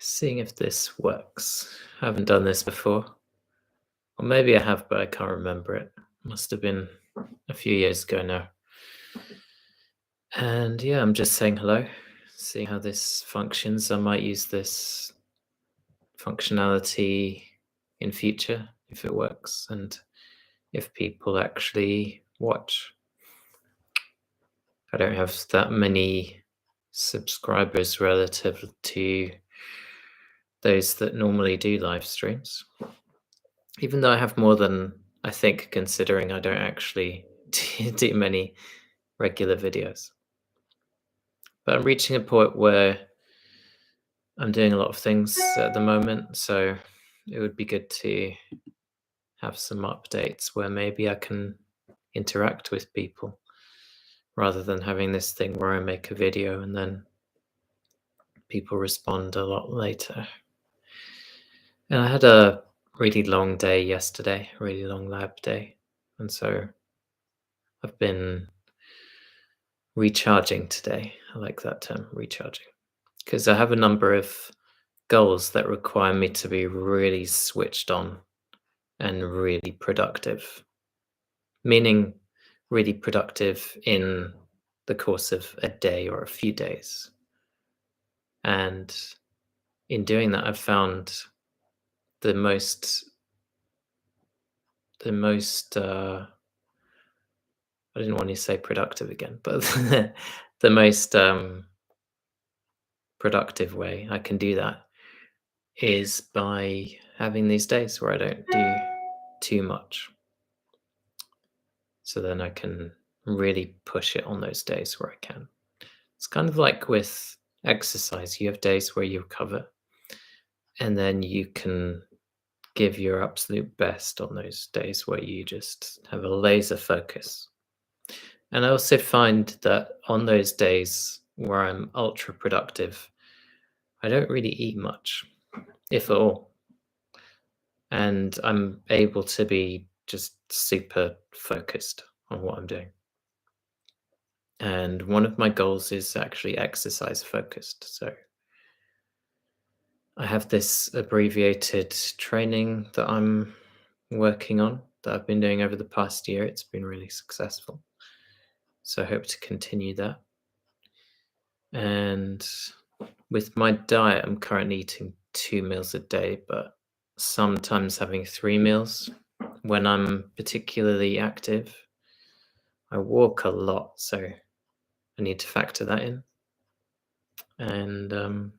Seeing if this works. I haven't done this before. Or maybe I have, but I can't remember it. Must have been a few years ago now. And yeah, I'm just saying hello, seeing how this functions. I might use this functionality in future if it works and if people actually watch. I don't have that many subscribers relative to those that normally do live streams. Even though I have more than I think, considering I don't actually do many regular videos. But I'm reaching a point where I'm doing a lot of things at the moment, so it would be good to have some updates where maybe I can interact with people rather than having this thing where I make a video and then people respond a lot later. And I had a really long day yesterday, a really long lab day, and so I've been recharging today. I like that term, recharging, because I have a number of goals that require me to be really switched on and really productive, meaning really productive in the course of a day or a few days. And in doing that, I've found the most I didn't want to say productive again, but the most productive way I can do that is by having these days where I don't do too much. So then I can really push it on those days where I can. It's kind of like with exercise. You have days where you recover, and then you can give your absolute best on those days where you just have a laser focus. And I also find that on those days where I'm ultra productive, I don't really eat much, if at all. And I'm able to be just super focused on what I'm doing. And one of my goals is actually exercise focused. So I have this abbreviated training that I'm working on that I've been doing over the past year. It's been really successful. So I hope to continue that. And with my diet, I'm currently eating 2 meals a day, but sometimes having 3 meals when I'm particularly active. I walk a lot, so I need to factor that in. And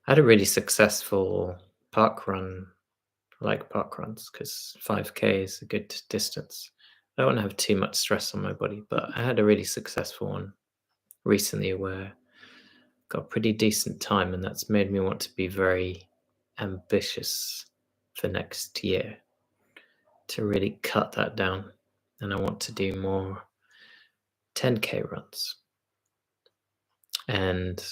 I had a really successful park run. I like park runs because 5K is a good distance. I don't want to have too much stress on my body, but I had a really successful one recently where I got a pretty decent time, and that's made me want to be very ambitious for next year to really cut that down. And I want to do more 10K runs. And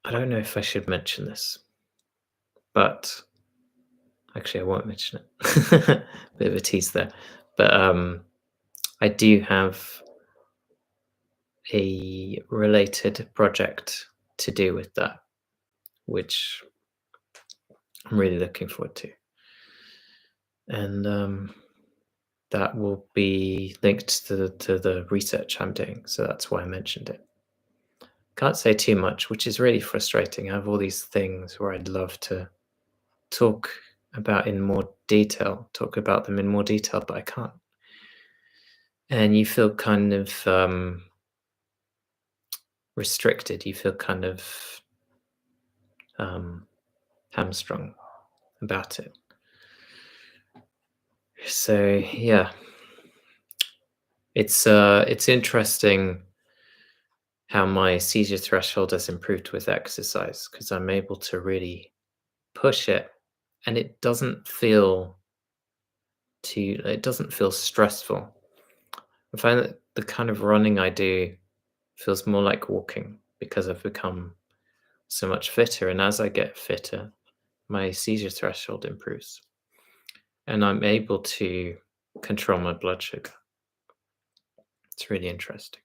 I don't know if I should mention this, but actually I won't mention it. Bit of a tease there. But I do have a related project to do with that, which I'm really looking forward to. And that will be linked to the research I'm doing. So that's why I mentioned it. Can't say too much, which is really frustrating. I have all these things where I'd love to talk about them in more detail, but I can't. And you feel kind of restricted. You feel kind of hamstrung about it. So yeah, it's interesting how my seizure threshold has improved with exercise because I'm able to really push it, and it doesn't feel stressful. I find that the kind of running I do feels more like walking because I've become so much fitter, and as I get fitter, my seizure threshold improves, and I'm able to control my blood sugar. It's really interesting.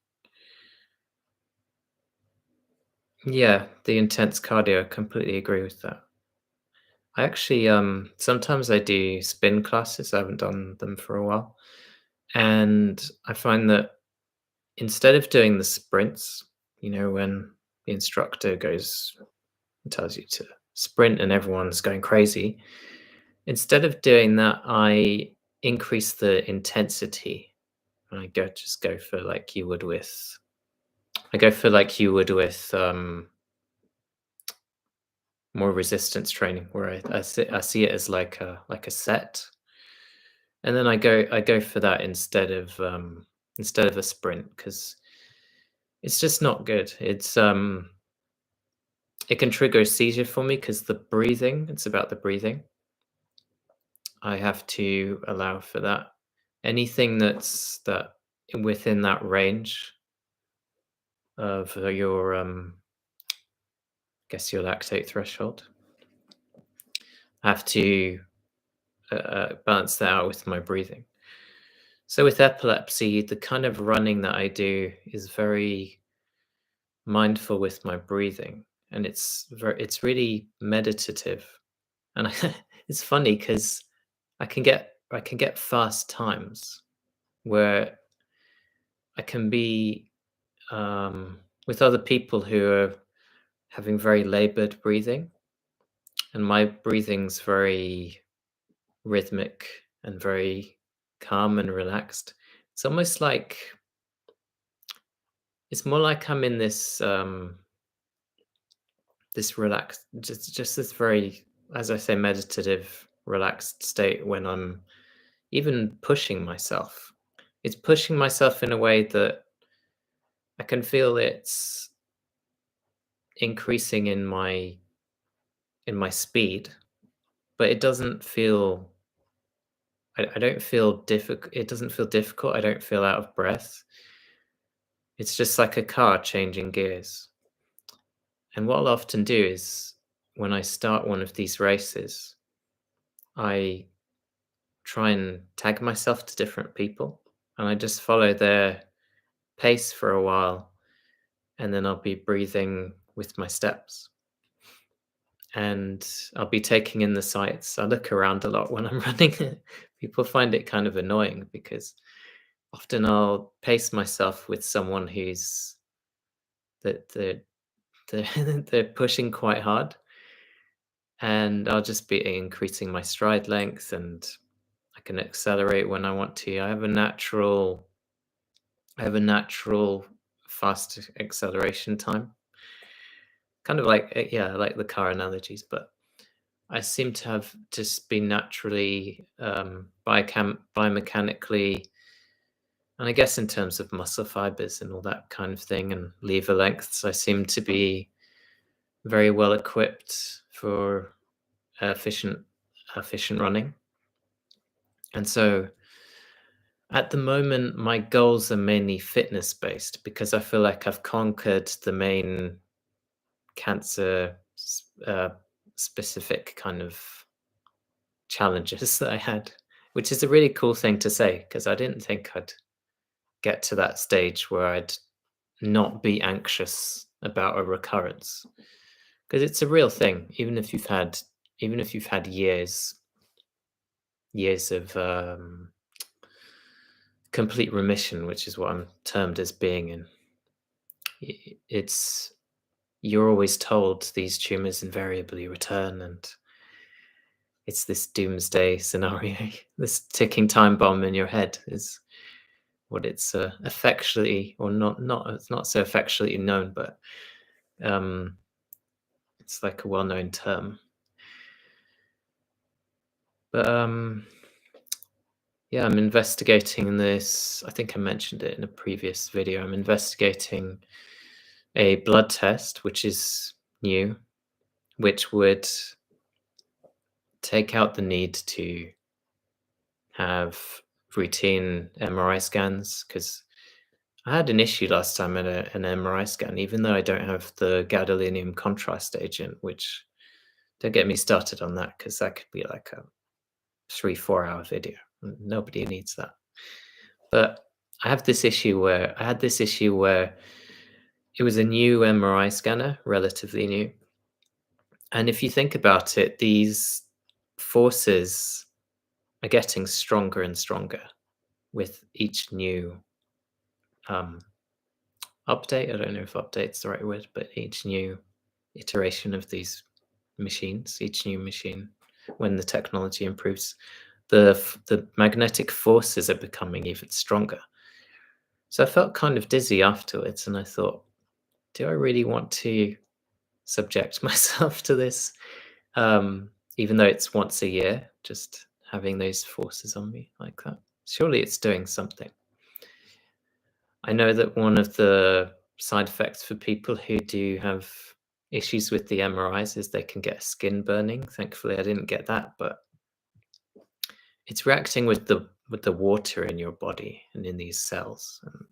Yeah, the intense cardio, I completely agree with that. I actually, sometimes I do spin classes. I haven't done them for a while, and I find that instead of doing the sprints, when the instructor goes and tells you to sprint and everyone's going crazy, instead of doing that, I increase the intensity. And I go for like you would with more resistance training, where I see it as like a set, and then I go for that instead of a sprint, because it's just not good. It can trigger a seizure for me because it's about the breathing. I have to allow for that. Anything that within that range of your guess your lactate threshold, I have to balance that out with my breathing. So with epilepsy, the kind of running that I do is very mindful with my breathing, and it's really meditative. And it's funny because I can get fast times where I can be with other people who are having very labored breathing, and my breathing's very rhythmic and very calm and relaxed. It's almost like it's more like I'm in this relaxed, just this very, as I say, meditative, relaxed state when I'm even pushing myself. It's pushing myself in a way that I can feel it's increasing in my speed, but it doesn't feel. I don't feel difficult. It doesn't feel difficult. I don't feel out of breath. It's just like a car changing gears. And what I'll often do is when I start one of these races, I try and tag myself to different people, and I just follow their pace for a while, and then I'll be breathing with my steps, and I'll be taking in the sights. I look around a lot when I'm running. People find it kind of annoying because often I'll pace myself with someone who's that they're pushing quite hard, and I'll just be increasing my stride length, and I can accelerate when I want to. I have a natural fast acceleration time, kind of like yeah, I like the car analogies, but I seem to have just been naturally biomechanically, and I guess in terms of muscle fibers and all that kind of thing, and lever lengths, I seem to be very well equipped for efficient running. And so at the moment, my goals are mainly fitness based because I feel like I've conquered the main cancer specific kind of challenges that I had, which is a really cool thing to say because I didn't think I'd get to that stage where I'd not be anxious about a recurrence, because it's a real thing. Even if you've had years of complete remission, which is what I'm termed as being in, it's you're always told these tumors invariably return, and it's this doomsday scenario. This ticking time bomb in your head is what it's affectionately, or not it's not so affectionately known, but um, it's like a well-known term. But yeah, I'm investigating this. I think I mentioned it in a previous video. I'm investigating a blood test, which is new, which would take out the need to have routine MRI scans, because I had an issue last time at an MRI scan, even though I don't have the gadolinium contrast agent, which don't get me started on that because that could be like a 3-4 hour video. Nobody needs that. But I had this issue where it was a new MRI scanner, relatively new. And if you think about it, these forces are getting stronger and stronger with each new um, update. I don't know if update's the right word, but each new iteration of these machines, each new machine, when the technology improves, the magnetic forces are becoming even stronger. So I felt kind of dizzy afterwards, and I thought, do I really want to subject myself to this? Even though it's once a year, just having those forces on me like that. Surely it's doing something. I know that one of the side effects for people who do have issues with the MRIs is they can get skin burning. Thankfully, I didn't get that, but it's reacting with the water in your body and in these cells. And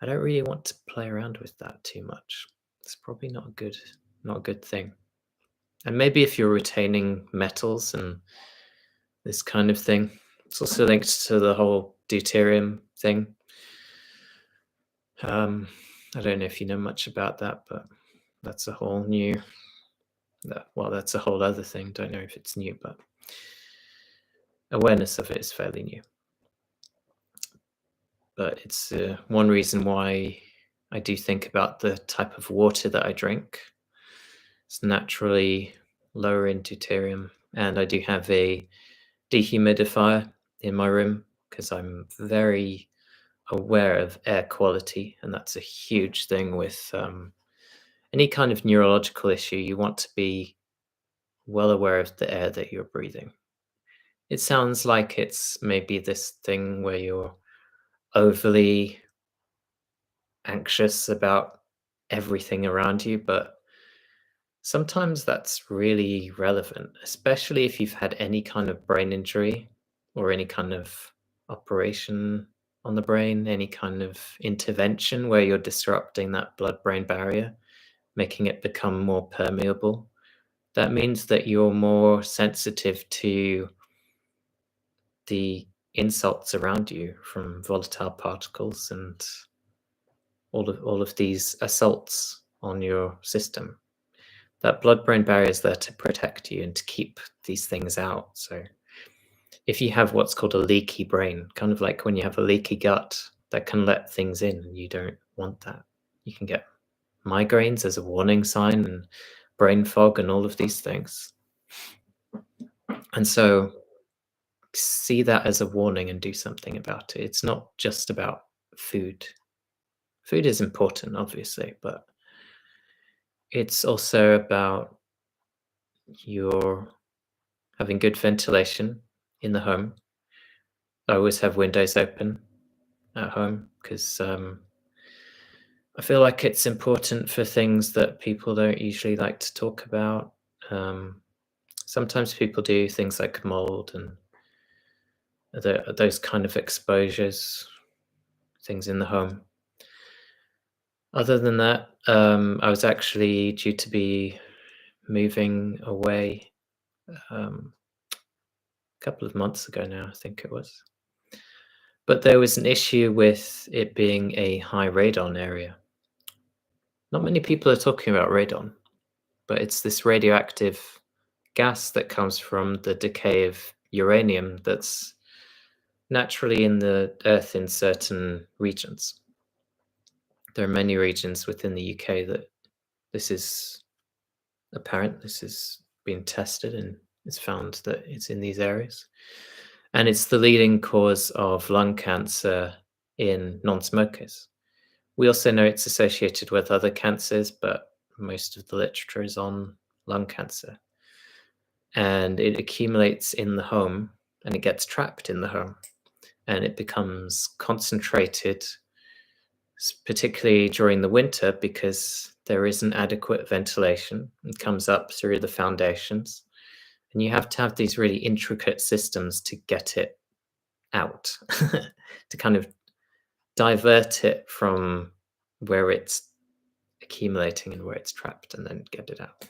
I don't really want to play around with that too much. It's probably not a good thing. And maybe if you're retaining metals and this kind of thing, it's also linked to the whole deuterium thing. I don't know if you know much about that, but that's a whole new, that's a whole other thing. Don't know if it's new, but awareness of it is fairly new. But it's one reason why I do think about the type of water that I drink. It's naturally lower in deuterium, and I do have a dehumidifier in my room because I'm very aware of air quality, and that's a huge thing with any kind of neurological issue. You want to be well aware of the air that you're breathing. It sounds like it's maybe this thing where you're overly anxious about everything around you, but sometimes that's really relevant, especially if you've had any kind of brain injury or any kind of operation on the brain, any kind of intervention where you're disrupting that blood-brain barrier, making it become more permeable. That means that you're more sensitive to the insults around you from volatile particles and all of these assaults on your system. That blood-brain barrier is there to protect you and to keep these things out. So if you have what's called a leaky brain, kind of like when you have a leaky gut, that can let things in and you don't want that. You can get migraines as a warning sign and brain fog and all of these things. And so see that as a warning and do something about it. It's not just about food. Food is important, obviously, but it's also about your having good ventilation in the home. I always have windows open at home because I feel like it's important for things that people don't usually like to talk about. Sometimes people do things like mold and those kind of exposures, things in the home. Other than that, I was actually due to be moving away a couple of months ago now, I think it was. But there was an issue with it being a high radon area. Not many people are talking about radon, but it's this radioactive gas that comes from the decay of uranium that's naturally in the earth in certain regions. There are many regions within the UK that this is apparent, this is being tested, and it's found that it's in these areas. And it's the leading cause of lung cancer in non-smokers. We also know it's associated with other cancers, but most of the literature is on lung cancer. And it accumulates in the home and it gets trapped in the home and it becomes concentrated, particularly during the winter because there isn't adequate ventilation. It comes up through the foundations. And you have to have these really intricate systems to get it out, to kind of divert it from where it's accumulating and where it's trapped and then get it out.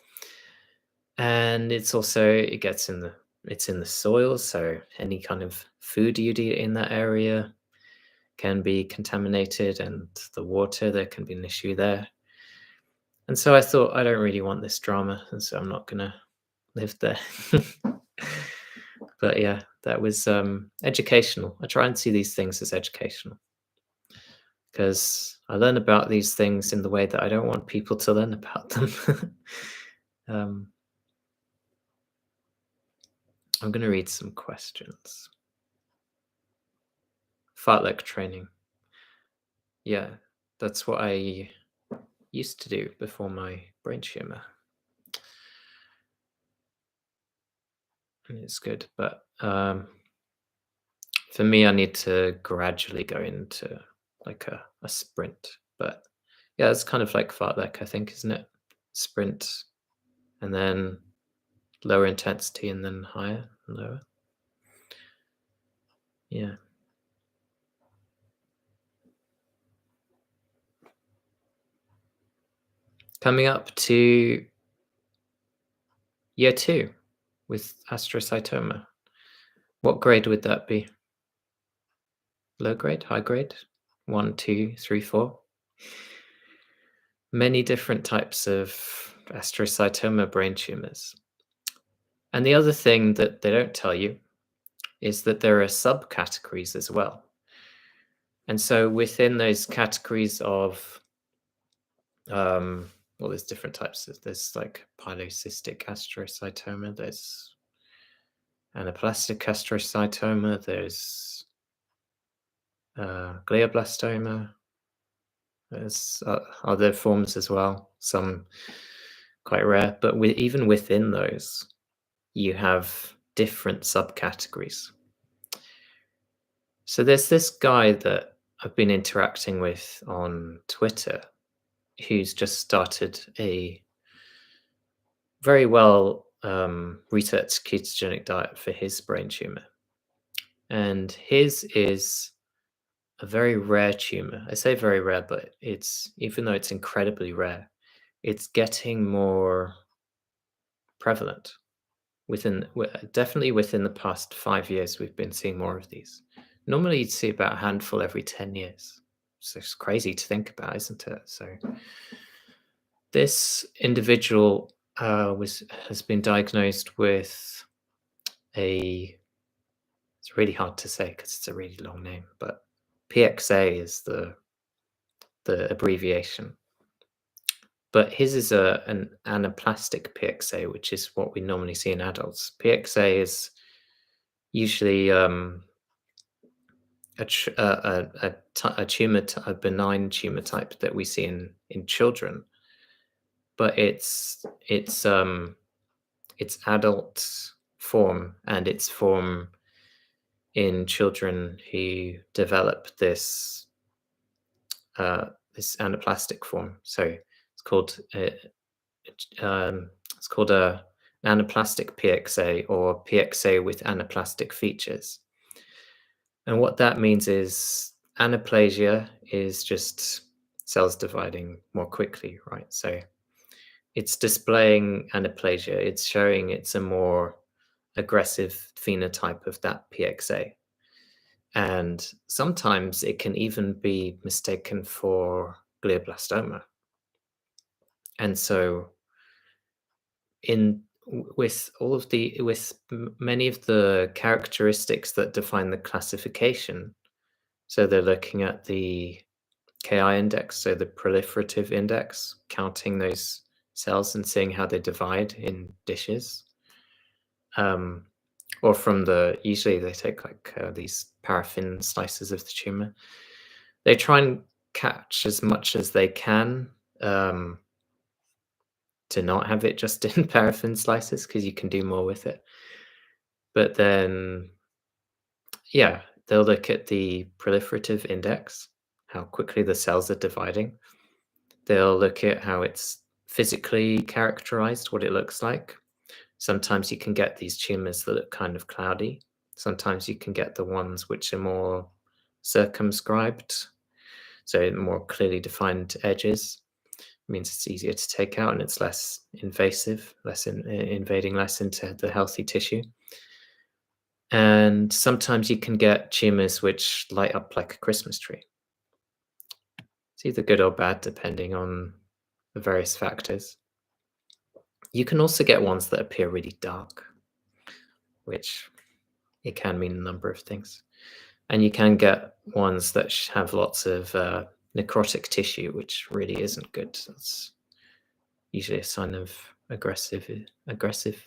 And it's also, it's in the soil, so any kind of food you'd eat in that area can be contaminated, and the water, there can be an issue there. And so I thought, I don't really want this drama, and so I'm not gonna live there. But yeah, that was educational. I try and see these things as educational because I learn about these things in the way that I don't want people to learn about them. um, I'm going to read some questions. Fartlek training. Yeah, that's what I used to do before my brain tumor. And it's good, but for me, I need to gradually go into like a sprint. But yeah, it's kind of like fartlek, I think, isn't it? Sprint and then lower intensity and then higher and lower. Yeah. Coming up to year 2 with astrocytoma. What grade would that be? Low grade? High grade? 1, 2, 3, 4? Many different types of astrocytoma brain tumors. And the other thing that they don't tell you is that there are subcategories as well. And so within those categories of, well, there's different types. There's like pilocystic astrocytoma, there's anaplastic astrocytoma, there's glioblastoma, there's other forms as well, some quite rare. But even within those, you have different subcategories. So there's this guy that I've been interacting with on Twitter who's just started a very well researched ketogenic diet for his brain tumor. And his is a very rare tumor. I say very rare, but it's, even though it's incredibly rare, it's getting more prevalent. Definitely within the past 5 years, we've been seeing more of these. Normally, you'd see about a handful every 10 years. So it's crazy to think about, isn't it? So this individual has been diagnosed with it's really hard to say because it's a really long name, but PXA is the abbreviation. But his is an anaplastic PXA, which is what we normally see in adults. PXA is usually a tumor, a benign tumor type that we see in children, but it's adult form, and its form in children who develop this this anaplastic form. So it's called a anaplastic PXA, or PXA with anaplastic features. And what that means is anaplasia is just cells dividing more quickly, right? So it's displaying anaplasia. It's showing it's a more aggressive phenotype of that PXA. And sometimes it can even be mistaken for glioblastoma. And so with many of the characteristics that define the classification, so they're looking at the Ki index, so the proliferative index, counting those cells and seeing how they divide in dishes. Or usually they take like these paraffin slices of the tumor. They try and catch as much as they can to not have it just in paraffin slices, because you can do more with it. But then, yeah, they'll look at the proliferative index, how quickly the cells are dividing. They'll look at how it's physically characterized, what it looks like. Sometimes you can get these tumors that look kind of cloudy. Sometimes you can get the ones which are more circumscribed, so more clearly defined edges. It means it's easier to take out and it's less invasive, invading less into the healthy tissue. And sometimes you can get tumors which light up like a Christmas tree. It's either good or bad, depending on the various factors. You can also get ones that appear really dark, which it can mean a number of things. And you can get ones that have lots of necrotic tissue, which really isn't good. That's usually a sign of aggressivity, aggressivity.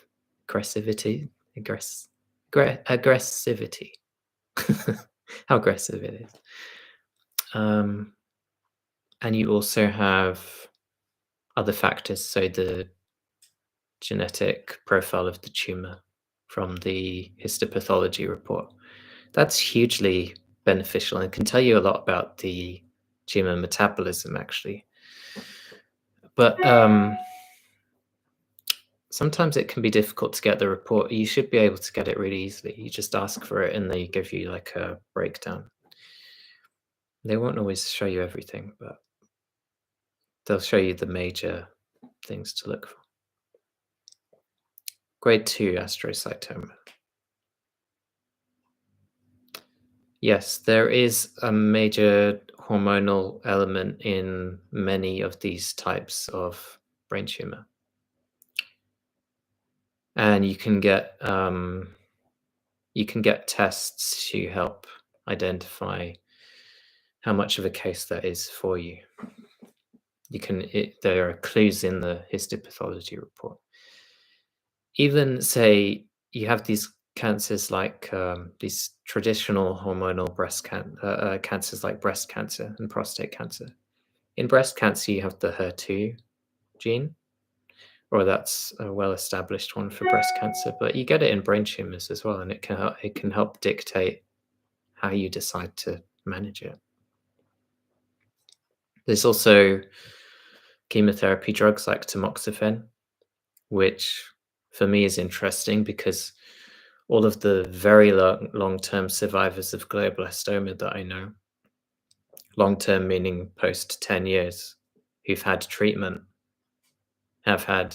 How aggressive it is. And you also have other factors, so the genetic profile of the tumor from the histopathology report. That's hugely beneficial and can tell you a lot about the tumor metabolism, actually. But sometimes it can be difficult to get the report. You should be able to get it really easily. You just ask for it and they give you like a breakdown. They won't always show you everything, but they'll show you the major things to look for. Grade 2 astrocytoma. Yes, there is a major hormonal element in many of these types of brain tumor. And you can get tests to help identify how much of a case that is for you. There are clues in the histopathology report. Even say you have these cancers like these traditional hormonal cancers like breast cancer and prostate cancer. In breast cancer, you have the HER2 gene, or that's a well-established one for breast cancer, but you get it in brain tumors as well, and it can help dictate how you decide to manage it. There's also chemotherapy drugs like tamoxifen, which for me is interesting because all of the very long-term survivors of glioblastoma that I know, long-term meaning post 10 years, who've had treatment, have had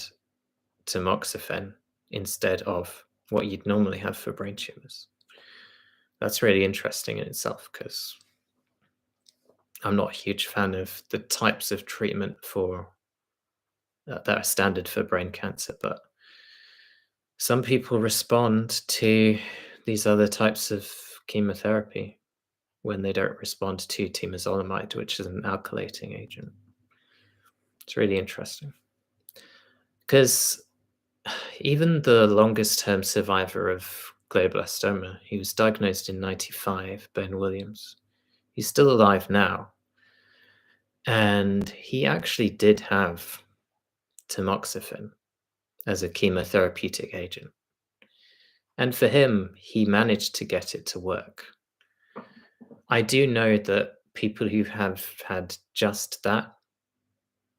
tamoxifen instead of what you'd normally have for brain tumors. That's really interesting in itself because I'm not a huge fan of the types of treatment for that are standard for brain cancer, but some people respond to these other types of chemotherapy when they don't respond to temozolomide, which is an alkylating agent. It's really interesting because even the longest term survivor of glioblastoma, he was diagnosed in 95, Ben Williams. He's still alive now. And he actually did have tamoxifen as a chemotherapeutic agent. And for him, he managed to get it to work. I do know that people who have had just that,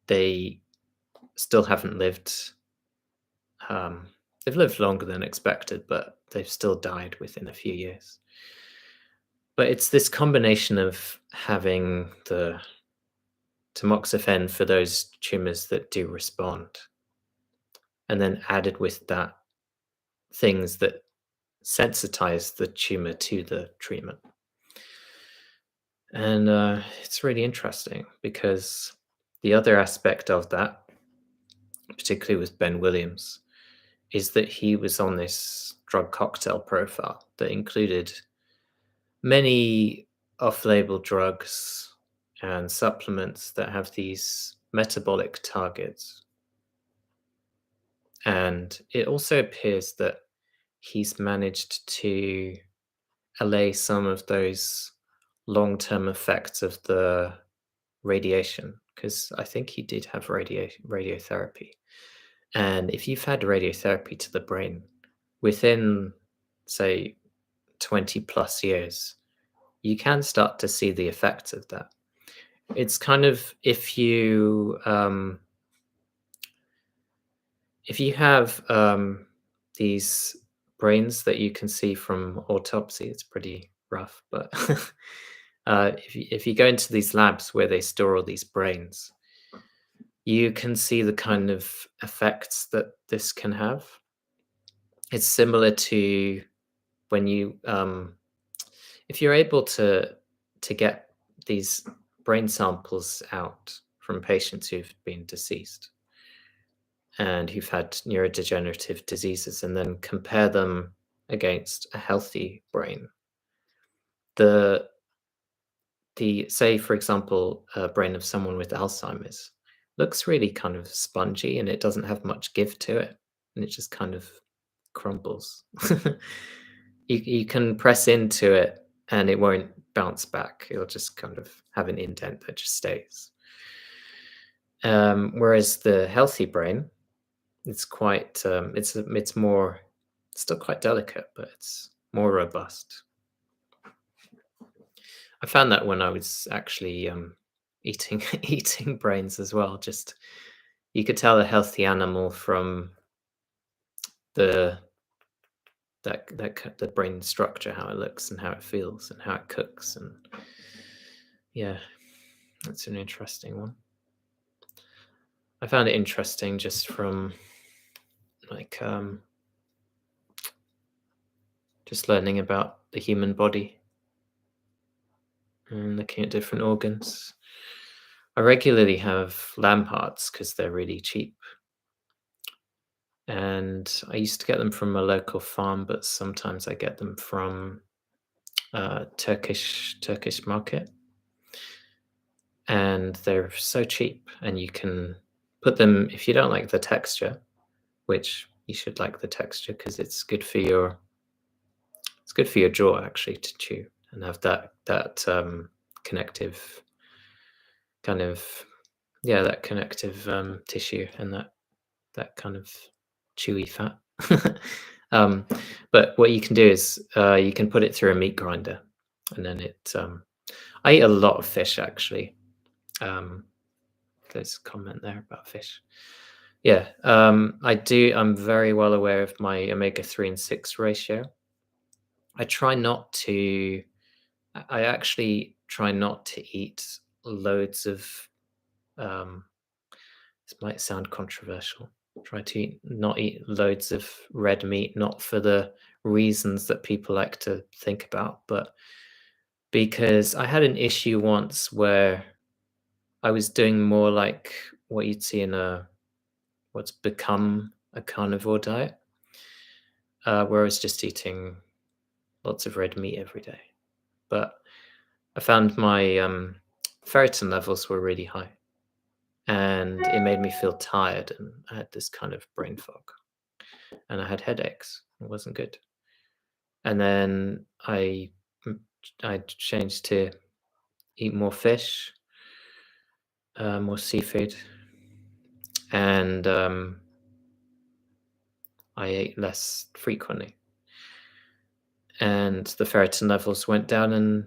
they still haven't lived. They've lived longer than expected, but they've still died within a few years. But it's this combination of having the tamoxifen for those tumors that do respond, and then added with that things that sensitize the tumor to the treatment. And it's really interesting because the other aspect of that, particularly with Ben Williams, is that he was on this drug cocktail profile that included many off-label drugs and supplements that have these metabolic targets. And it also appears that he's managed to allay some of those long-term effects of the radiation, because I think he did have radiotherapy. And if you've had radiotherapy to the brain within, say, 20 plus years, you can start to see the effects of that. It's kind of if you have these brains that you can see from autopsy, it's pretty rough, but if you go into these labs where they store all these brains, you can see the kind of effects that this can have. It's similar to when you if you're able to get these brain samples out from patients who've been deceased and who've had neurodegenerative diseases, and then compare them against a healthy brain, the say, for example, a brain of someone with Alzheimer's looks really kind of spongy, and it doesn't have much give to it, and it just kind of crumbles. You can press into it and it won't bounce back. It'll just kind of have an indent that just stays. Whereas the healthy brain, it's quite it's more, still quite delicate, but it's more robust. I found that when I was actually eating eating brains as well. Just you could tell a healthy animal from the the brain structure, how it looks and how it feels and how it cooks, and yeah, that's an interesting one. I found it interesting just from like just learning about the human body and looking at different organs. I regularly have lamb hearts because they're really cheap. And I used to get them from a local farm, but sometimes I get them from Turkish market, and they're so cheap. And you can put them, if you don't like the texture, which you should like the texture because it's good for your jaw actually to chew and have that connective kind of, yeah, that connective tissue and that kind of chewy fat. um, but what you can do is you can put it through a meat grinder, and then it. I eat a lot of fish actually. There's a comment there about fish. Yeah, I do. I'm very well aware of my omega-3 and 6 ratio. I try not to. I actually try not to eat loads of. Um, this might sound controversial. Try to not eat loads of red meat, not for the reasons that people like to think about, but because I had an issue once where I was doing more like what you'd see in what's become a carnivore diet, where I was just eating lots of red meat every day. But I found my ferritin levels were really high, and it made me feel tired, and I had this kind of brain fog, and I had headaches. It wasn't good. And then I changed to eat more fish, more seafood, and I ate less frequently. And the ferritin levels went down, and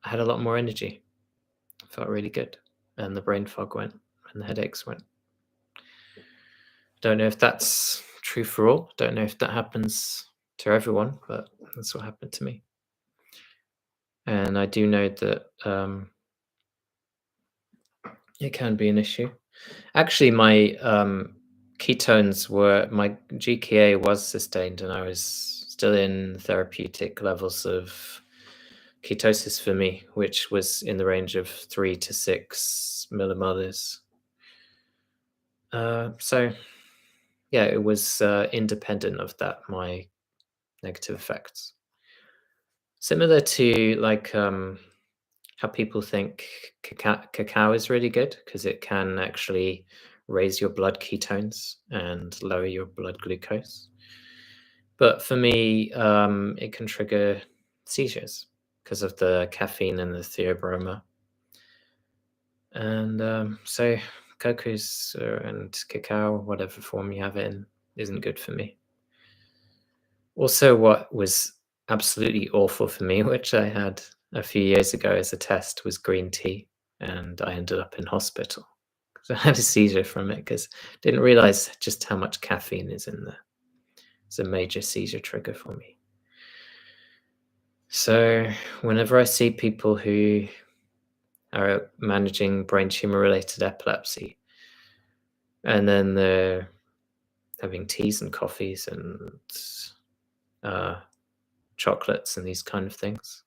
I had a lot more energy. I felt really good, and the brain fog went, and the headaches went. Don't know if that's true for all. Don't know if that happens to everyone, but that's what happened to me. And I do know that it can be an issue. Actually, my ketones my GKA was sustained, and I was still in therapeutic levels of ketosis for me, which was in the range of 3 to 6 millimolars. So, yeah, it was independent of that, my negative effects. Similar to like how people think cacao is really good because it can actually raise your blood ketones and lower your blood glucose. But for me, it can trigger seizures because of the caffeine and the theobroma. And so cocoa's and cacao, whatever form you have it in, isn't good for me. Also, what was absolutely awful for me, which I had a few years ago as a test, was green tea, and I ended up in hospital because I had a seizure from it because I didn't realize just how much caffeine is in there. It's a major seizure trigger for me. So whenever I see people who are managing brain tumor-related epilepsy, and then they're having teas and coffees and chocolates and these kind of things.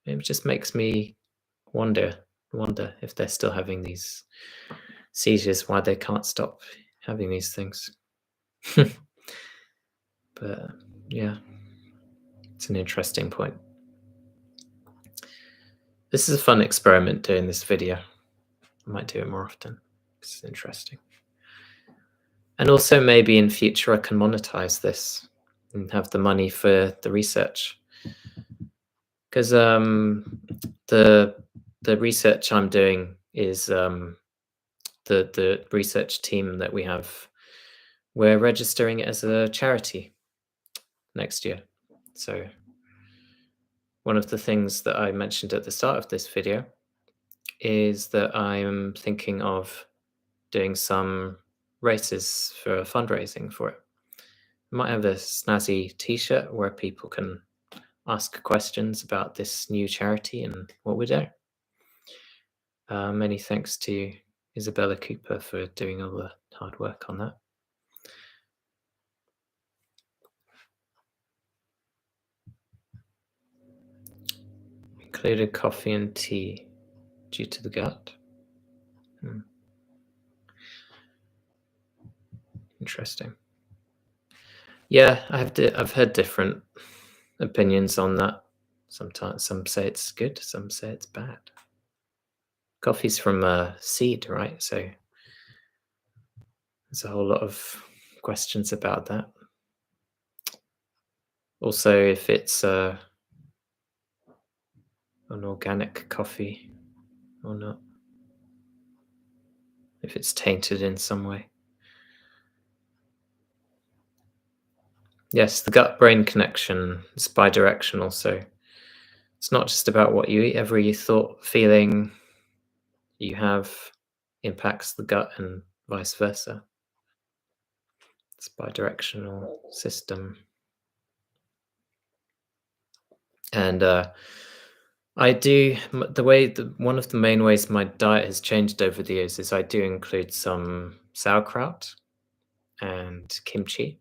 It just makes me wonder if they're still having these seizures, why they can't stop having these things. But yeah, it's an interesting point. This is a fun experiment doing this video. I might do it more often. It's interesting. And also maybe in future I can monetize this and have the money for the research. Because the research I'm doing is the research team that we have, we're registering it as a charity next year. So one of the things that I mentioned at the start of this video is that I'm thinking of doing some races for fundraising for it. I might have a snazzy t-shirt where people can ask questions about this new charity and what we're doing. Many thanks to Isabella Cooper for doing all the hard work on that. Included coffee and tea due to the gut. Interesting. Yeah, I've heard different opinions on that. Sometimes some say it's good, some say it's bad. Coffee's from a seed, right? So there's a whole lot of questions about that. Also, if it's an organic coffee or not, if it's tainted in some way. Yes, the gut-brain connection is bidirectional, so it's not just about what you eat. Every thought, feeling you have impacts the gut and vice versa. It's a bidirectional system. And I do, one of the main ways my diet has changed over the years is I do include some sauerkraut and kimchi,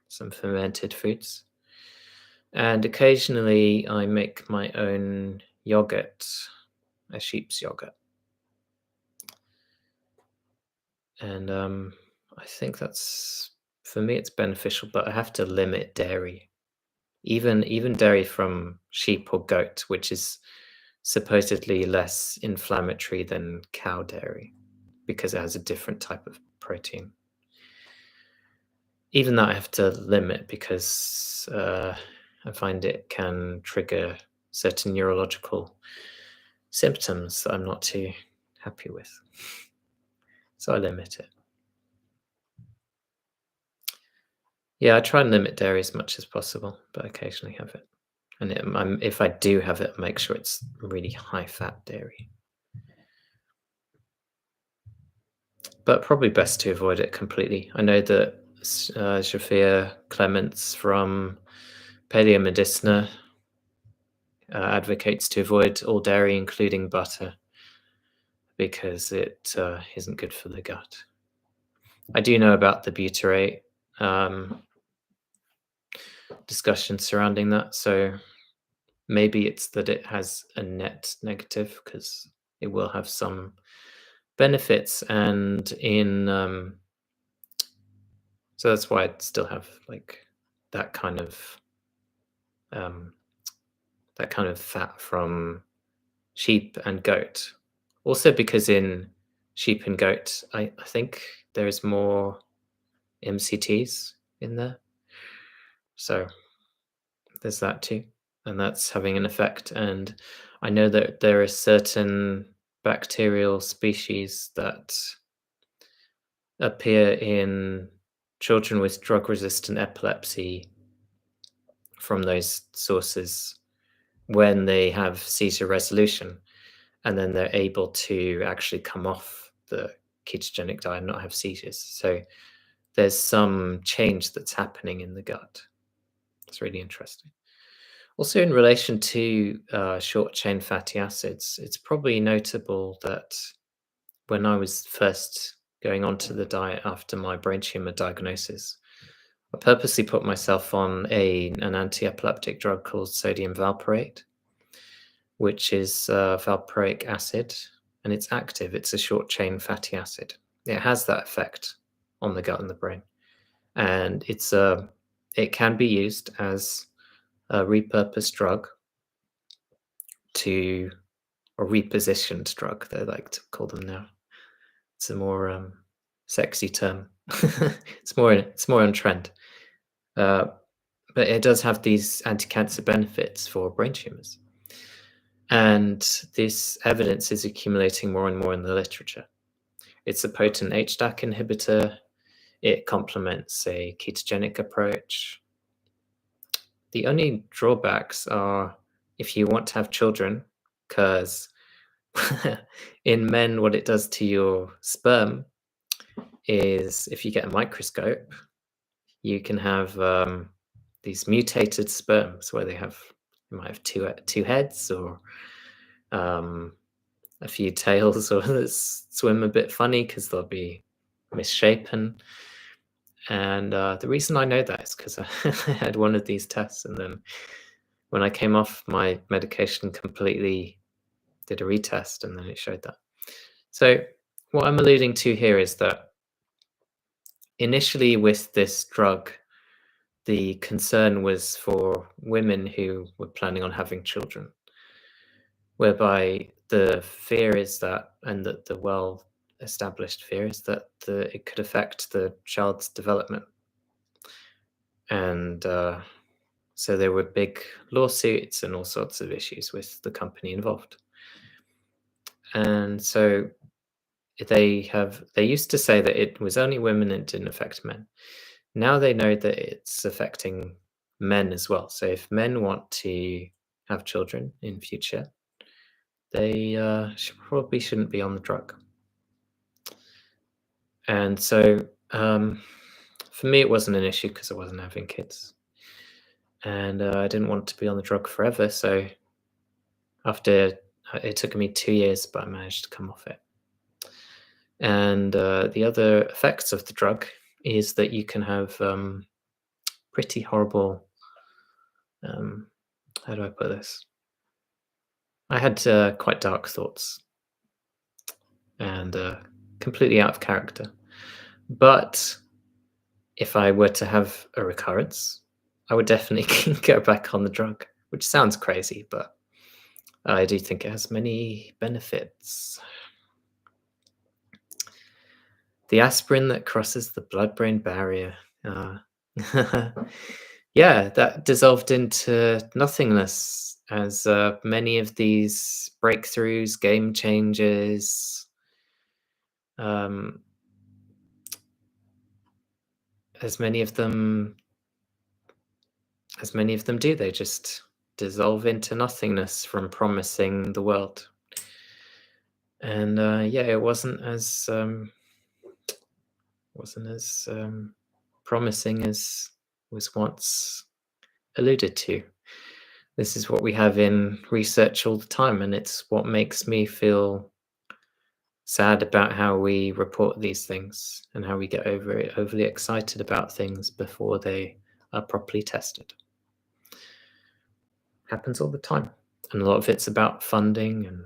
some fermented foods. And occasionally I make my own yogurt, a sheep's yogurt. And I think that's, for me, it's beneficial, but I have to limit dairy. Even dairy from sheep or goat, which is supposedly less inflammatory than cow dairy because it has a different type of protein. Even that I have to limit because I find it can trigger certain neurological symptoms that I'm not too happy with. So I limit it. Yeah, I try and limit dairy as much as possible, but I occasionally have it. And if I do have it, make sure it's really high-fat dairy. But probably best to avoid it completely. I know that Shafia Clements from Paleo Medicina advocates to avoid all dairy, including butter, because it isn't good for the gut. I do know about the butyrate discussion surrounding that, so maybe it's that it has a net negative because it will have some benefits, and so that's why I'd still have like that kind of fat from sheep and goat. Also because in sheep and goat, I think there is more MCTs in there. So there's that too. And that's having an effect. And I know that there are certain bacterial species that appear in children with drug-resistant epilepsy from those sources when they have seizure resolution, and then they're able to actually come off the ketogenic diet and not have seizures. So there's some change that's happening in the gut. It's really interesting. Also, in relation to short-chain fatty acids, it's probably notable that when I was first going onto the diet after my brain tumor diagnosis, I purposely put myself on an anti-epileptic drug called sodium valproate, which is valproic acid, and it's active. It's a short-chain fatty acid. It has that effect on the gut and the brain, and it can be used as a repurposed drug to or repositioned drug, they like to call them now. It's a more sexy term. It's more on trend. Uh, but it does have these anti-cancer benefits for brain tumors. And this evidence is accumulating more and more in the literature. It's a potent HDAC inhibitor. It complements a ketogenic approach. The only drawbacks are if you want to have children, because in men, what it does to your sperm is if you get a microscope, you can have these mutated sperms where they might have two heads or a few tails, or that swim a bit funny because they'll be misshapen. And the reason I know that is because I had one of these tests, and then when I came off my medication, completely did a retest, and then it showed that. So what I'm alluding to here is that initially with this drug, the concern was for women who were planning on having children, whereby the fear is that, and that the well-established fear is that it could affect the child's development. And so there were big lawsuits and all sorts of issues with the company involved. And so they used to say that it was only women and it didn't affect men. Now they know that it's affecting men as well. So if men want to have children in future, they probably shouldn't be on the drug. And so for me, it wasn't an issue because I wasn't having kids. And I didn't want to be on the drug forever. So it took me 2 years, but I managed to come off it. And the other effects of the drug is that you can have pretty horrible, how do I put this? I had quite dark thoughts and completely out of character. But if I were to have a recurrence, I would definitely go back on the drug, which sounds crazy, but I do think it has many benefits. The aspirin that crosses the blood-brain barrier. Yeah, that dissolved into nothingness as many of these breakthroughs, game changers, as many of them do, they just dissolve into nothingness from promising the world. And yeah, it wasn't as promising as was once alluded to. This is what we have in research all the time, and it's what makes me feel sad about how we report these things and how we get overly excited about things before they are properly tested. Happens all the time, and a lot of it's about funding and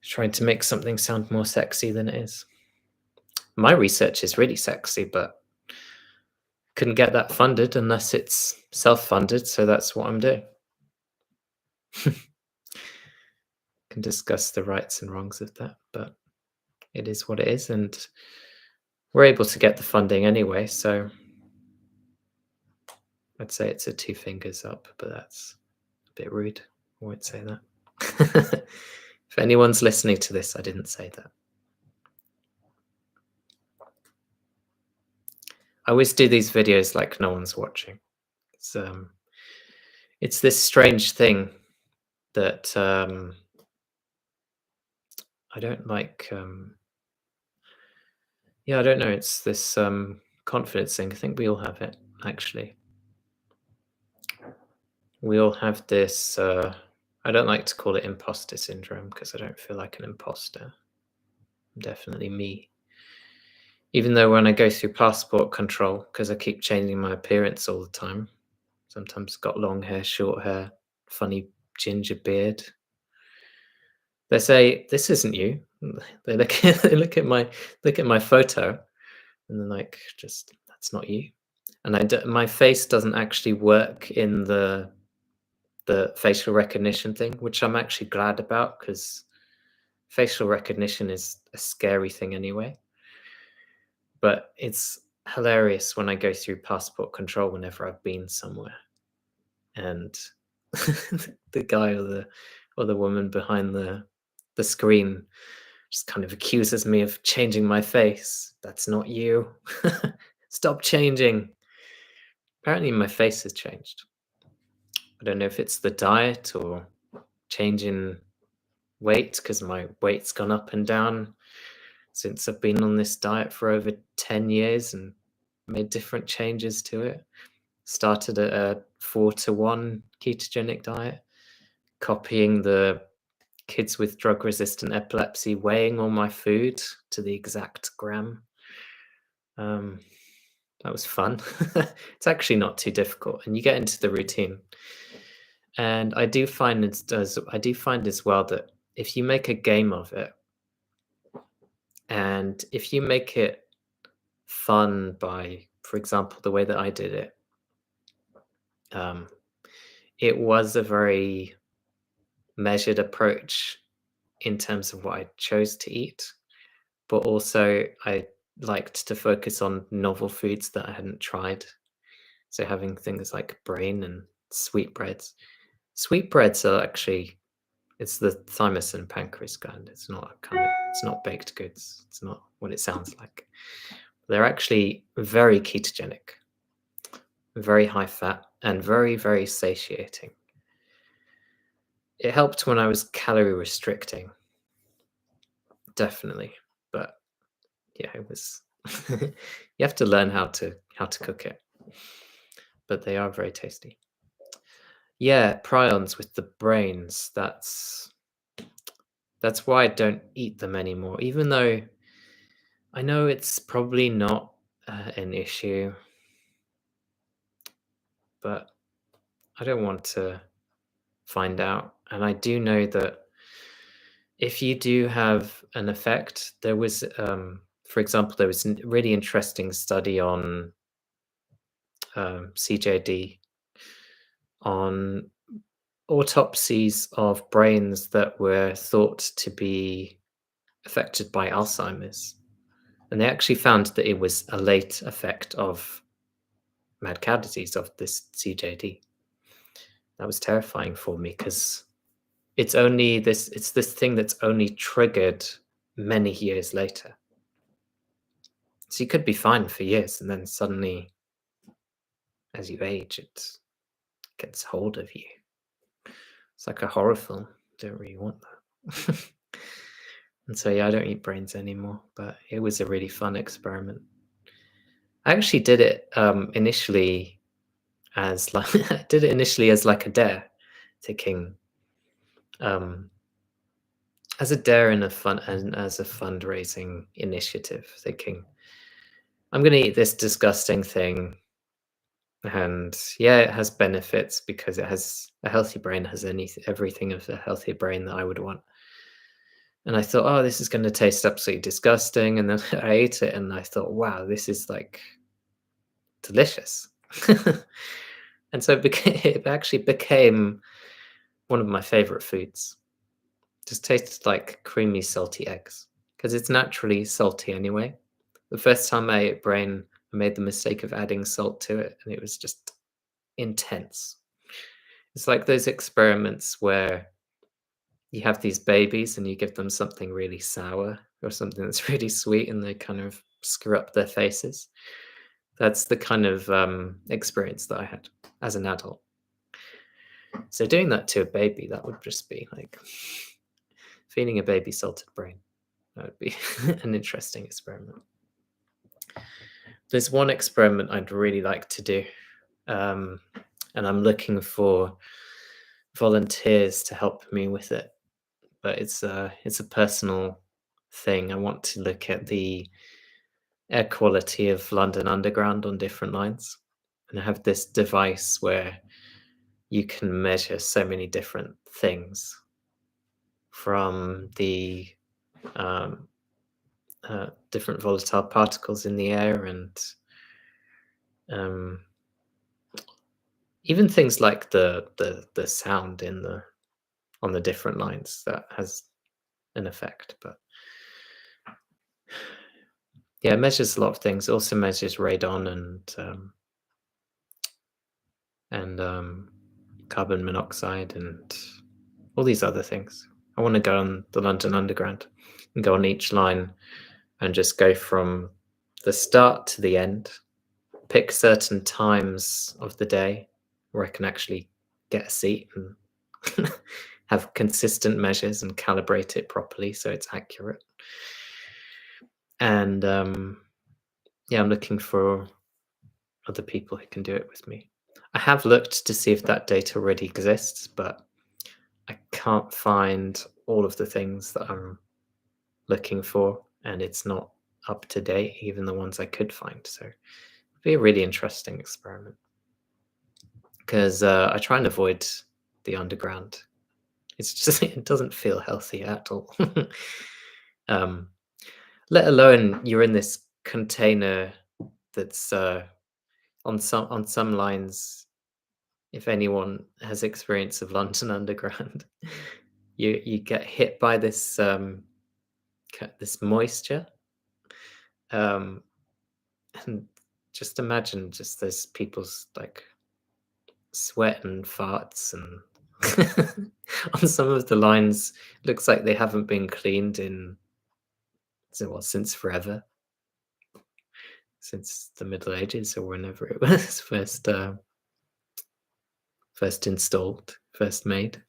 trying to make something sound more sexy than it is. My research is really sexy, but couldn't get that funded unless it's self-funded, so that's what I'm doing. Can discuss the rights and wrongs of that, but it is what it is, and we're able to get the funding anyway, so I'd say it's a 2 fingers up, but that's a bit rude. I won't say that. If anyone's listening to this, I didn't say that. I always do these videos like no one's watching. It's this strange thing that I don't like. Yeah, I don't know. It's this confidence thing. I think we all have it, actually. We all have this. I don't like to call it imposter syndrome because I don't feel like an imposter. I'm definitely me. Even though when I go through passport control, because I keep changing my appearance all the time, sometimes got long hair, short hair, funny ginger beard. They say, "This isn't you." They look they look at my photo, and they're like, "Just that's not you." And my face doesn't actually work in the facial recognition thing, which I'm actually glad about because facial recognition is a scary thing anyway. But it's hilarious when I go through passport control whenever I've been somewhere, and the guy or the woman behind the screen just kind of accuses me of changing my face. That's not you. Stop changing. Apparently, my face has changed. I don't know if it's the diet or changing weight because my weight's gone up and down since I've been on this diet for over 10 years and made different changes to it. Started at a 4-to-1 ketogenic diet, copying the kids with drug resistant epilepsy, weighing all my food to the exact gram. Um, that was fun. It's actually not too difficult, and you get into the routine. And I do find as well that if you make a game of it, and if you make it fun by, for example, the way that I did it, um, it was a very measured approach in terms of what I chose to eat, but also I liked to focus on novel foods that I hadn't tried. So having things like brain and sweetbreads. Sweetbreads are actually it's the thymus and pancreas gland. It's not baked goods. It's not what it sounds like. They're actually very ketogenic, very high fat, and very, very satiating. It helped when I was calorie restricting, definitely. But yeah, it was you have to learn how to cook it. But they are very tasty. Yeah, prions with the brains. That's why I don't eat them anymore, even though I know it's probably not an issue, but I don't want to find out. And I do know that if you do have an effect, there was, for example, there was a really interesting study on CJD on autopsies of brains that were thought to be affected by Alzheimer's. And they actually found that it was a late effect of mad cow disease, of this CJD. That was terrifying for me because it's this thing that's only triggered many years later. So you could be fine for years, and then suddenly, as you age, it gets hold of you. It's like a horror film. Don't really want that. And so yeah, I don't eat brains anymore, but it was a really fun experiment. I actually did it initially as like I did it initially as like a dare, thinking um, as a dare and as a fundraising initiative, thinking I'm going to eat this disgusting thing, and yeah, it has benefits because it has a healthy brain has everything of a healthy brain that I would want. And I thought, oh, this is going to taste absolutely disgusting, and then I ate it, and I thought, wow, this is like delicious. And so it actually became one of my favorite foods. Just tasted like creamy, salty eggs because it's naturally salty anyway. The first time I ate brain, I made the mistake of adding salt to it, and it was just intense. It's like those experiments where you have these babies and you give them something really sour or something that's really sweet, and they kind of screw up their faces. That's the kind of experience that I had as an adult. So doing that to a baby, that would just be like feeding a baby salted brain. That would be an interesting experiment. There's one experiment I'd really like to do, and I'm looking for volunteers to help me with it. But it's a personal thing. I want to look at the air quality of London Underground on different lines, and I have this device where you can measure so many different things from the um, different volatile particles in the air, and um, even things like the sound in the on the different lines that has an effect. But yeah, it measures a lot of things. It also measures radon and carbon monoxide and all these other things. I want to go on the London Underground and go on each line and just go from the start to the end, pick certain times of the day where I can actually get a seat and have consistent measures and calibrate it properly so it's accurate. And yeah, I'm looking for other people who can do it with me. I have looked to see if that data already exists, but I can't find all of the things that I'm looking for, and it's not up to date, even the ones I could find. So it'd be a really interesting experiment because I try and avoid the underground. It's just it doesn't feel healthy at all. um, let alone you're in this container that's on some lines. If anyone has experience of London Underground, you get hit by this moisture, um, and just imagine just those people's like sweat and farts and on some of the lines looks like they haven't been cleaned in since forever, since the Middle Ages or whenever it was first installed, first made.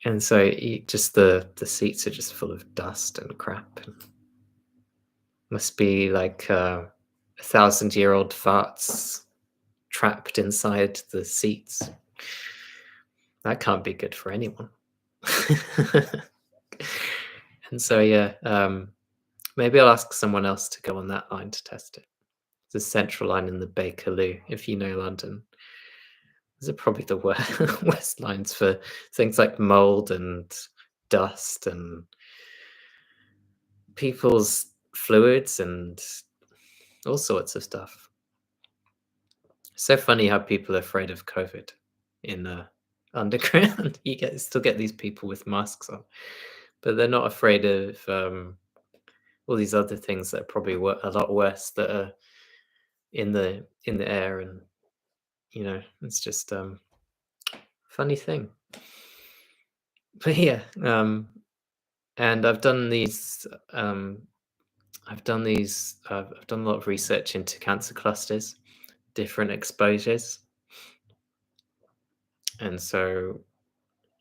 And so just the seats are just full of dust and crap. And must be like 1,000-year-old farts trapped inside the seats. That can't be good for anyone. And so yeah, maybe I'll ask someone else to go on that line to test it. The central line in the Bakerloo, if you know London. Those are probably the worst lines for things like mold and dust and people's fluids and all sorts of stuff. So funny how people are afraid of COVID in the underground. You still get these people with masks on, but they're not afraid of all these other things that are probably a lot worse that are in the air, and it's just funny thing. But yeah, and I've done these. I've done a lot of research into cancer clusters, different exposures, and so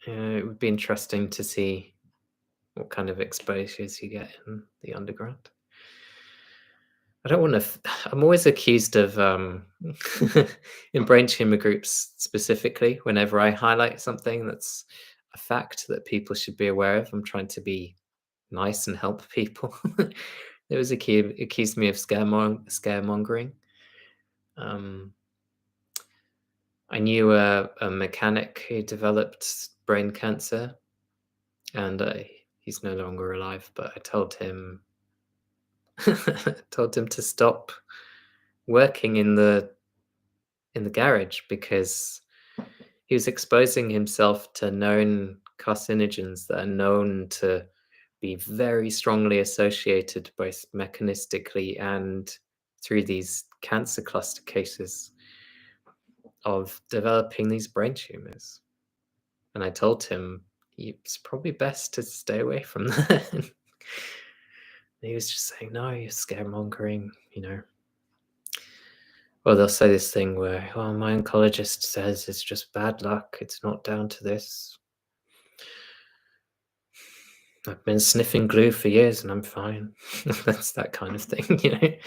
it would be interesting to see what kind of exposures you get in the underground. I don't want to. I'm always accused of in brain tumor groups specifically. Whenever I highlight something that's a fact that people should be aware of, I'm trying to be nice and help people. There was accused me of scaremongering. Um, I knew a mechanic who developed brain cancer, and he's no longer alive. But I told him told him to stop working in the garage because he was exposing himself to known carcinogens that are known to be very strongly associated both mechanistically and through these cancer cluster cases of developing these brain tumors. And I told him it's probably best to stay away from that. And he was just saying, no, you're scaremongering. Well, they'll say this thing where, well, my oncologist says it's just bad luck. It's not down to this. I've been sniffing glue for years and I'm fine. That's that kind of thing.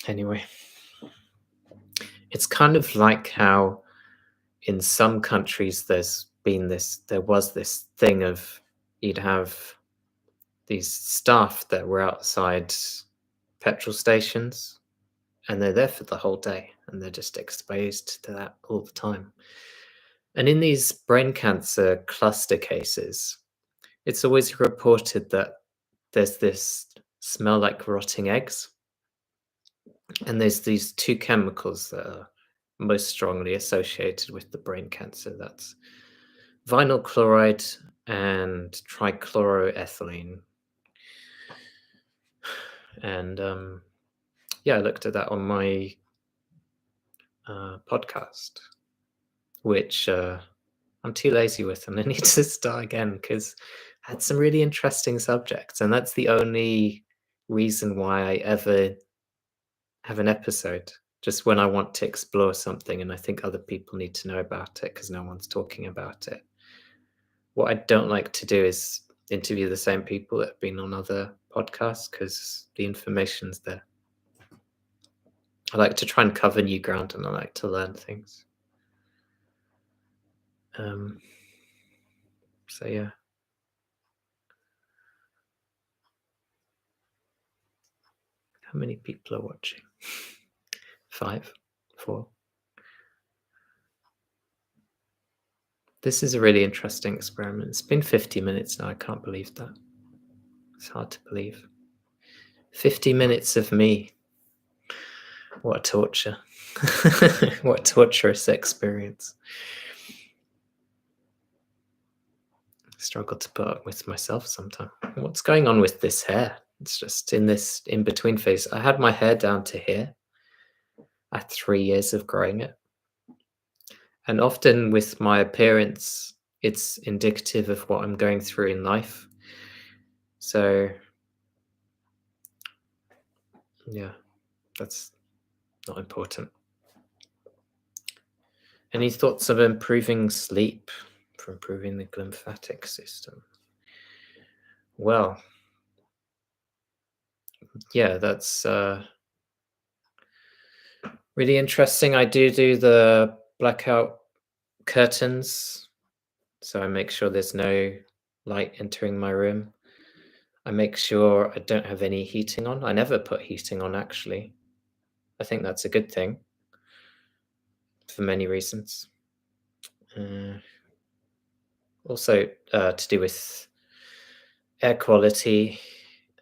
Anyway, it's kind of like how in some countries there was this thing of you'd have these staff that were outside petrol stations, and they're there for the whole day, and they're just exposed to that all the time. And in these brain cancer cluster cases, it's always reported that there's this smell like rotting eggs, and there's these two chemicals that are most strongly associated with the brain cancer. That's vinyl chloride and trichloroethylene. And yeah, I looked at that on my podcast, which I'm too lazy with, and I need to start again because I had some really interesting subjects, and that's the only reason why I ever have an episode. Just when I want to explore something, and I think other people need to know about it because no one's talking about it. What I don't like to do is interview the same people that have been on other podcasts because the information's there. I like to try and cover new ground, and I like to learn things. So yeah. How many people are watching? 5, 4. This is a really interesting experiment. It's been 50 minutes now. I can't believe that. It's hard to believe. 50 minutes of me. What a torture. What a torturous experience. I struggle to put up with myself sometimes. What's going on with this hair? It's just in this in-between phase. I had my hair down to here. I had 3 years of growing it. And often with my appearance, it's indicative of what I'm going through in life. So yeah, that's not important. Any thoughts of improving sleep for improving the lymphatic system? Well, yeah, that's really interesting. I do the blackout curtains, so I make sure there's no light entering my room. I make sure I don't have any heating on. I never put heating on, actually. I think that's a good thing for many reasons. Also, to do with air quality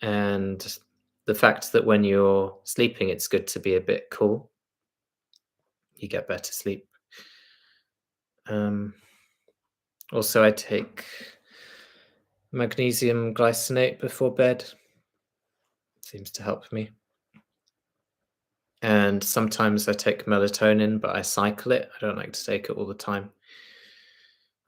and the fact that when you're sleeping, it's good to be a bit cool. You get better sleep. Also, I take magnesium glycinate before bed. Seems to help me. And sometimes I take melatonin, but I cycle it. I don't like to take it all the time.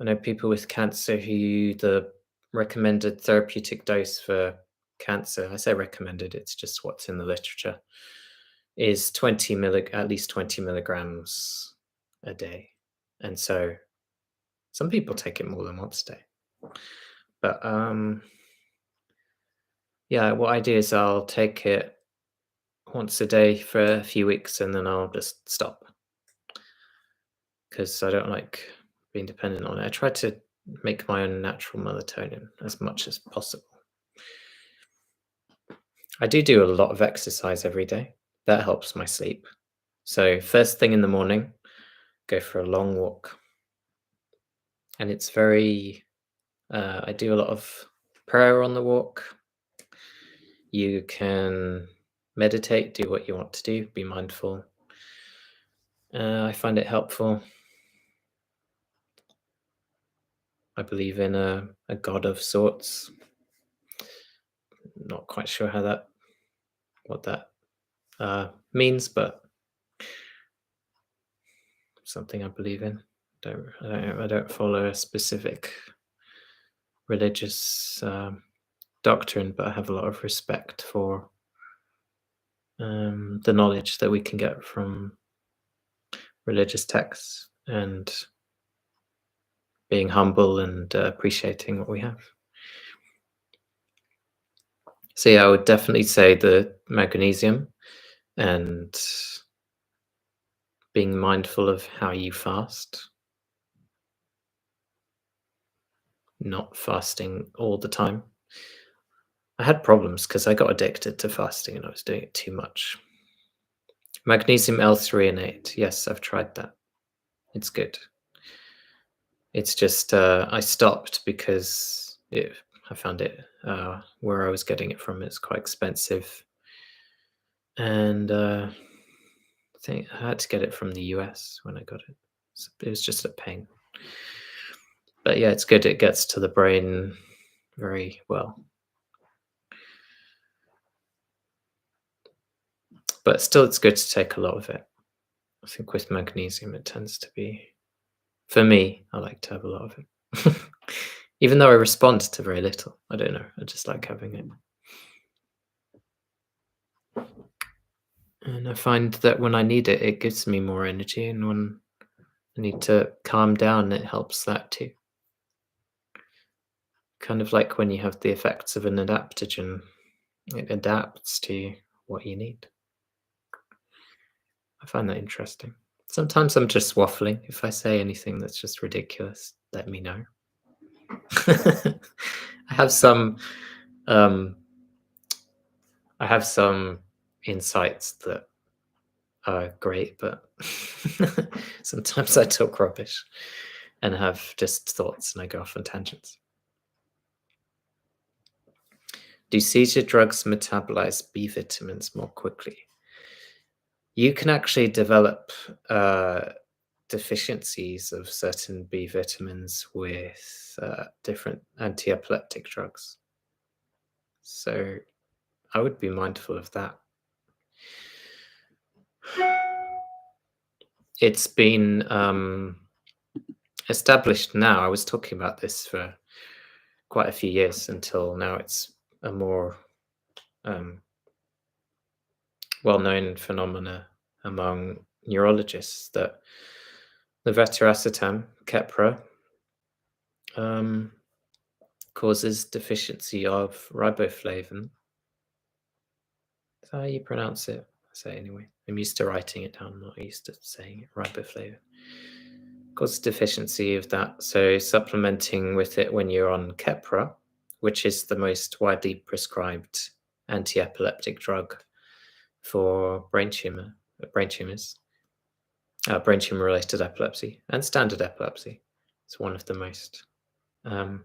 I know people with cancer who the recommended therapeutic dose for cancer, I say recommended, it's just what's in the literature, is at least 20 milligrams a day. And so some people take it more than once a day. But yeah, what I do is I'll take it once a day for a few weeks and then I'll just stop because I don't like being dependent on it. I try to make my own natural melatonin as much as possible. I do a lot of exercise every day. That helps my sleep. So first thing in the morning, go for a long walk. And it's very, I do a lot of prayer on the walk. You can meditate, do what you want to do, be mindful. I find it helpful. I believe in a God of sorts. Not quite sure what that means, but something I believe in. I don't follow a specific religious doctrine, but I have a lot of respect for the knowledge that we can get from religious texts and being humble and appreciating what we have. So yeah, I would definitely say the magnesium and being mindful of how you fast. Not fasting all the time. I had problems because I got addicted to fasting and I was doing it too much. Magnesium L-threonate. Yes, I've tried that. It's good. It's just I stopped because I found it where I was getting it from. It's quite expensive, and I think I had to get it from the US when I got it. So it was just a pain. But yeah, it's good. It gets to the brain very well. But still, it's good to take a lot of it. I think with magnesium, it tends to be, for me, I like to have a lot of it. Even though I respond to very little. I don't know. I just like having it. And I find that when I need it, it gives me more energy. And when I need to calm down, it helps that too. Kind of like when you have the effects of an adaptogen, it adapts to what you need. I find that interesting. Sometimes I'm just waffling. If I say anything that's just ridiculous, let me know. I have some um, I have some insights that are great, but sometimes I talk rubbish and have just thoughts and I go off on tangents. Do seizure drugs metabolize B vitamins more quickly? You can actually develop deficiencies of certain B vitamins with different anti-epileptic drugs. So I would be mindful of that. It's been established now. I was talking about this for quite a few years until now. It's a more well-known phenomena among neurologists that levetiracetam, Keppra, causes deficiency of riboflavin. Is that how you pronounce it? I say it anyway. I'm used to writing it down. I'm not used to saying it. Riboflavin causes deficiency of that. So supplementing with it when you're on Keppra, which is the most widely prescribed anti-epileptic drug for brain tumors, brain tumor-related epilepsy, and standard epilepsy. It's one of the most. Yeah,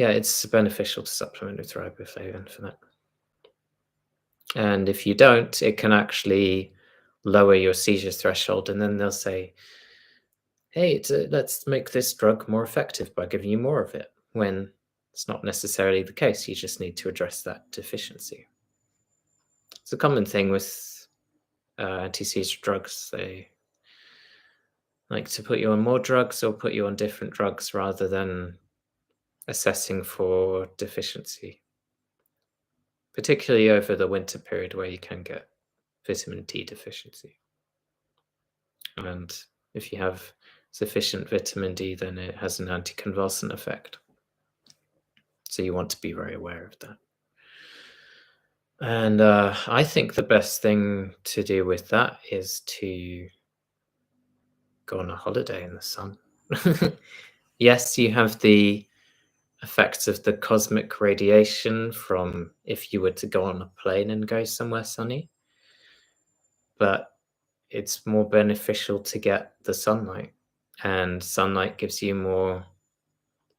it's beneficial to supplement with riboflavin for that. And if you don't, it can actually lower your seizure threshold, and then they'll say, hey, let's make this drug more effective by giving you more of it, when it's not necessarily the case. You just need to address that deficiency. It's a common thing with anti-seizure drugs. They like to put you on more drugs or put you on different drugs rather than assessing for deficiency, particularly over the winter period where you can get vitamin D deficiency. And if you have sufficient vitamin D, then it has an anticonvulsant effect. So you want to be very aware of that. And I think the best thing to do with that is to go on a holiday in the sun. Yes, you have the effects of the cosmic radiation from if you were to go on a plane and go somewhere sunny, but it's more beneficial to get the sunlight, and sunlight gives you more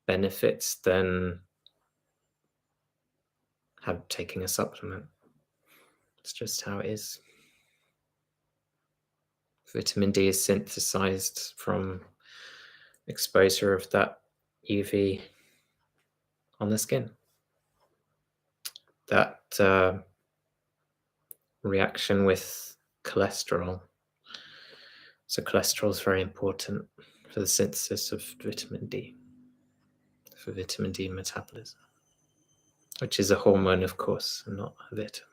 benefits than taking a supplement. It's just how it is. Vitamin D is synthesized from exposure of that UV on the skin. That reaction with cholesterol. So cholesterol is very important for the synthesis of vitamin D, for vitamin D metabolism, which is a hormone, of course, and not a vitamin.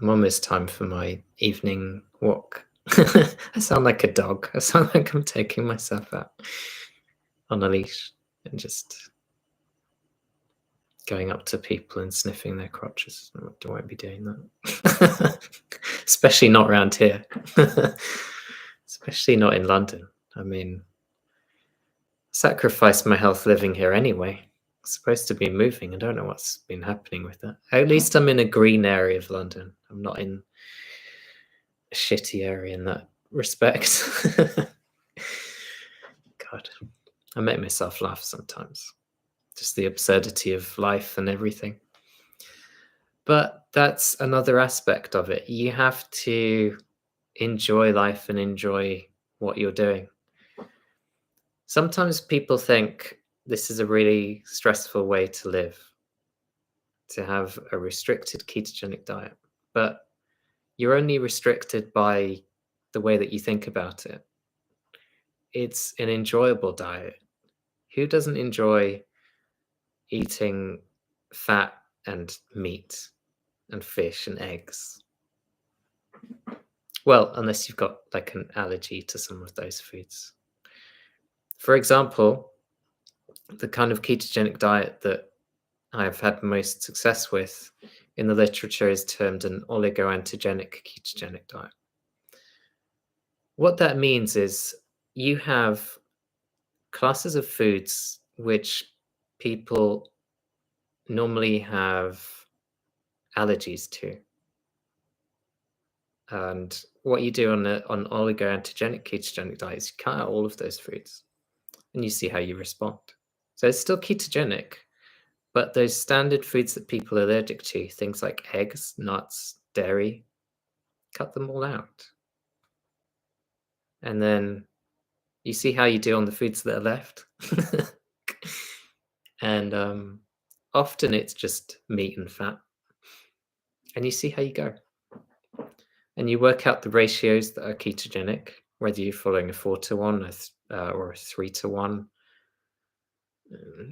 I'm almost time for my evening walk. I sound like a dog. I sound like I'm taking myself out on a leash and just going up to people and sniffing their crotches. I won't be doing that. It's especially not around here. Especially not in London. I mean, sacrificed my health living here anyway. Supposed to be moving. I don't know what's been happening with that. At least I'm in a green area of London. I'm not in a shitty area in that respect. God, I make myself laugh sometimes. Just the absurdity of life and everything. But that's another aspect of it. You have to enjoy life and enjoy what you're doing. Sometimes people think this is a really stressful way to live, to have a restricted ketogenic diet, but you're only restricted by the way that you think about it. It's an enjoyable diet. Who doesn't enjoy eating fat and meat and fish and eggs? Well, unless you've got like an allergy to some of those foods. For example, the kind of ketogenic diet that I've had most success with in the literature is termed an oligoantigenic ketogenic diet. What that means is you have classes of foods which people normally have allergies to. And what you do on oligoantigenic ketogenic diet is you cut out all of those foods and you see how you respond. So it's still ketogenic, but those standard foods that people are allergic to, things like eggs, nuts, dairy, cut them all out. And then you see how you do on the foods that are left. And often it's just meat and fat. And you see how you go. And you work out the ratios that are ketogenic, whether you're following a 4:1 or a 3:1,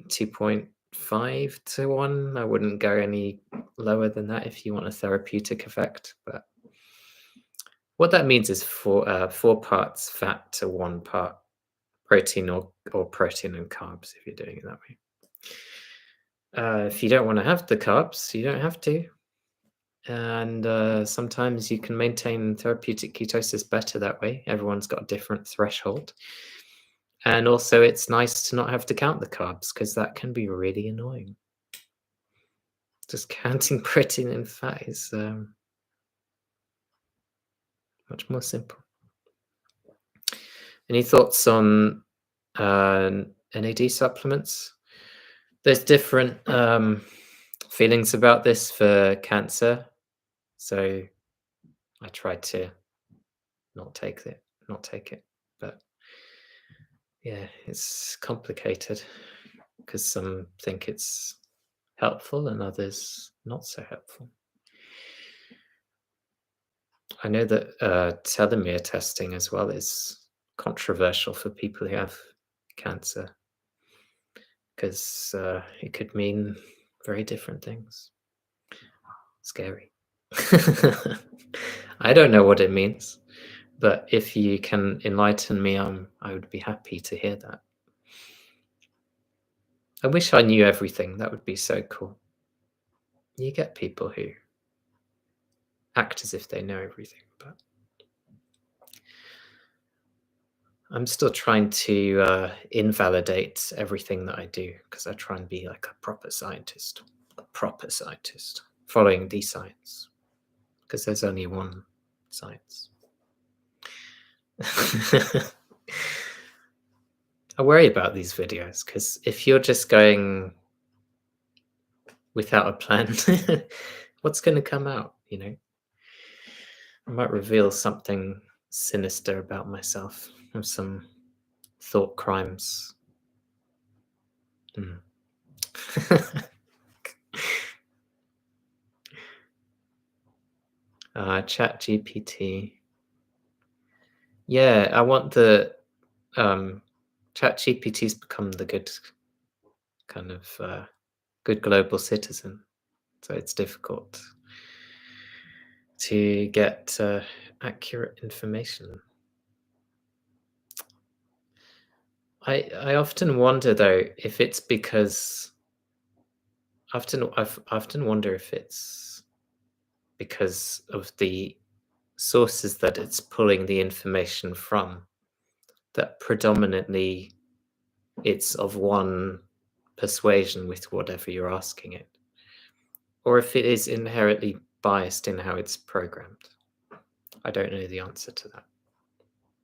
2.5:1. I wouldn't go any lower than that if you want a therapeutic effect. But what that means is 4 parts fat to 1 part protein or protein and carbs if you're doing it that way. If you don't want to have the carbs, you don't have to. And sometimes you can maintain therapeutic ketosis better that way. Everyone's got a different threshold. And also, it's nice to not have to count the carbs because that can be really annoying. Just counting protein and fat is much more simple. Any thoughts on NAD supplements? There's different feelings about this for cancer. So I tried to not take it, but yeah, it's complicated because some think it's helpful and others not so helpful. I know that telomere testing as well is controversial for people who have cancer because it could mean very different things. Scary. I don't know what it means, but if you can enlighten me, I would be happy to hear that. I wish I knew everything. That would be so cool. You get people who act as if they know everything, but I'm still trying to invalidate everything that I do because I try and be like a proper scientist, following the science because there's only one science. I worry about these videos because if you're just going without a plan, what's going to come out, I might reveal something sinister about myself, have some thought crimes. Chat GPT. Yeah, I want the Chat GPT's become the good kind of good global citizen, so it's difficult to get accurate information. I often wonder though if it's because I often wonder if it's because of the sources that it's pulling the information from, that predominantly it's of one persuasion with whatever you're asking it, or if it is inherently biased in how it's programmed. I don't know the answer to that,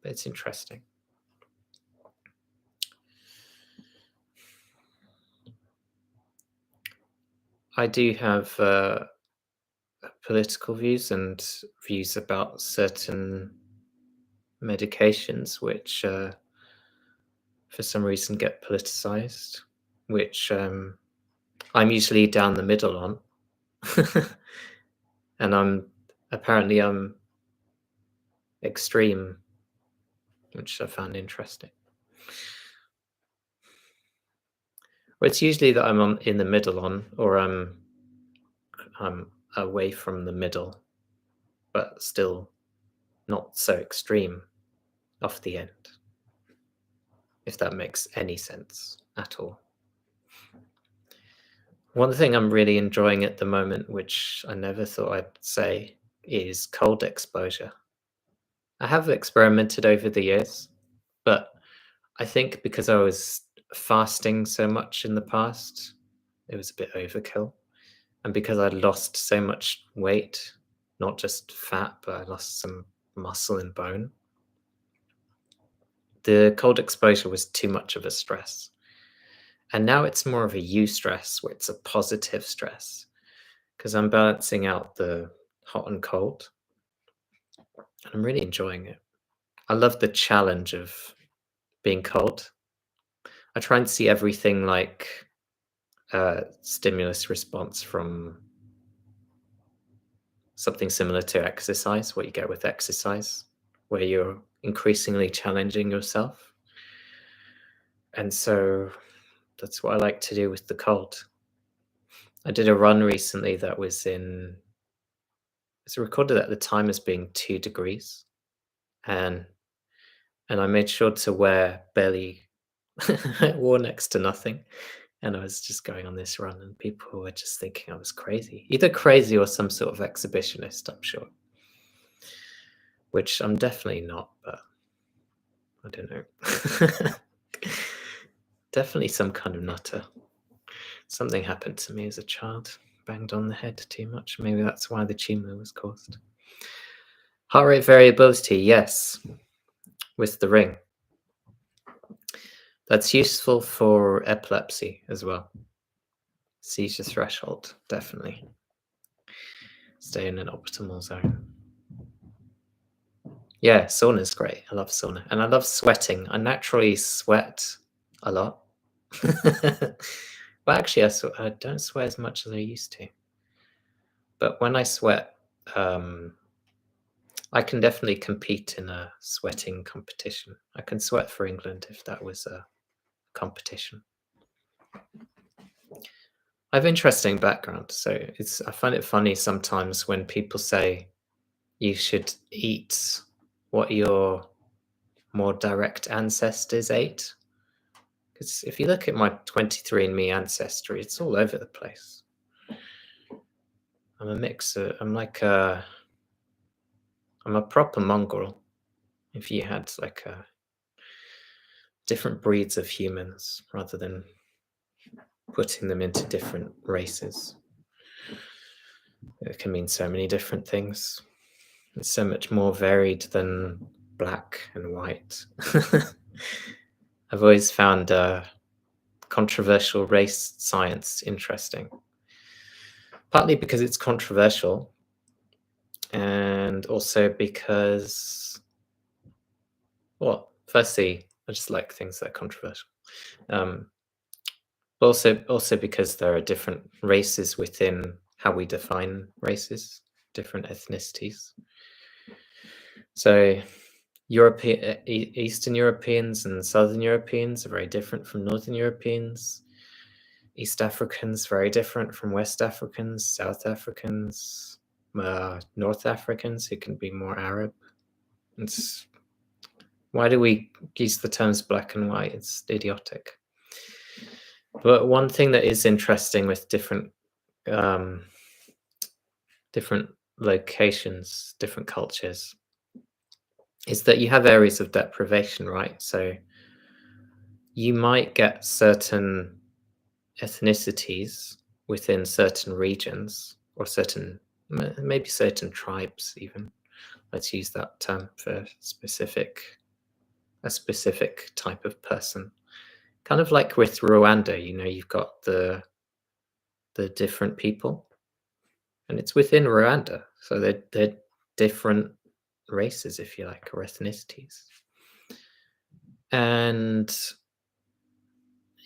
but it's interesting. I do have political views and views about certain medications which for some reason get politicized, which I'm usually down the middle on. And I'm extreme, which I found interesting. Well, it's usually that I'm in the middle on, or I'm away from the middle, but still not so extreme off the end, if that makes any sense at all. One thing I'm really enjoying at the moment, which I never thought I'd say, is cold exposure. I have experimented over the years, but I think because I was fasting so much in the past, it was a bit overkill. And because I'd lost so much weight, not just fat, but I lost some muscle and bone, the cold exposure was too much of a stress. And now it's more of a eustress, where it's a positive stress, because I'm balancing out the hot and cold. And I'm really enjoying it. I love the challenge of being cold. I try and see everything like a stimulus response from something similar to exercise, what you get with exercise, where you're increasingly challenging yourself. And so that's what I like to do with the cold. I did a run recently that was it's recorded at the time as being 2 degrees. And I made sure to wear I wore next to nothing. And I was just going on this run, and people were just thinking I was crazy. Either crazy or some sort of exhibitionist, I'm sure. Which I'm definitely not, but I don't know. Definitely some kind of nutter. Something happened to me as a child. Banged on the head too much. Maybe that's why the tumor was caused. Heart rate variability, yes, with the ring. That's useful for epilepsy as well. Seizure threshold, definitely. Stay in an optimal zone. Yeah, sauna's great. I love sauna. And I love sweating. I naturally sweat a lot. Well, actually, I don't sweat as much as I used to. But when I sweat, I can definitely compete in a sweating competition. I can sweat for England if that was a competition. I have interesting background, so I find it funny sometimes when people say you should eat what your more direct ancestors ate. Because if you look at my 23andMe ancestry, it's all over the place. I'm a mixer. I'm a proper mongrel. If you had like different breeds of humans rather than putting them into different races. It can mean so many different things. It's so much more varied than black and white. I've always found controversial race science interesting. Partly because it's controversial, and also because, well, firstly, I just like things that are controversial. Also because there are different races within how we define races, different ethnicities. So Eastern Europeans and Southern Europeans are very different from Northern Europeans. East Africans very different from West Africans, South Africans, North Africans who can be more Arab. Why do we use the terms black and white? It's idiotic. But one thing that is interesting with different locations, different cultures, is that you have areas of deprivation, right? So you might get certain ethnicities within certain regions or certain, maybe certain tribes even. Let's use that term for a specific type of person. Kind of like with Rwanda, you've got the different people, and it's within Rwanda, so they're different races, if you like, or ethnicities. And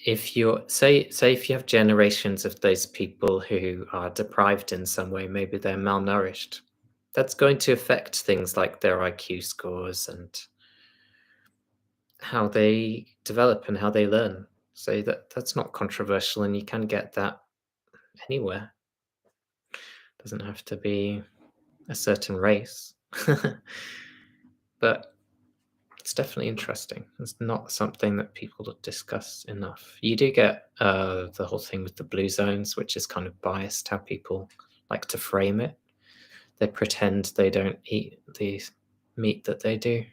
if you say if you have generations of those people who are deprived in some way, maybe they're malnourished, that's going to affect things like their IQ scores and how they develop and how they learn. So that's not controversial, and you can get that anywhere. Doesn't have to be a certain race. But it's definitely interesting. It's not something that people discuss enough. You do get the whole thing with the blue zones, which is kind of biased how people like to frame it. They pretend they don't eat the meat that they do.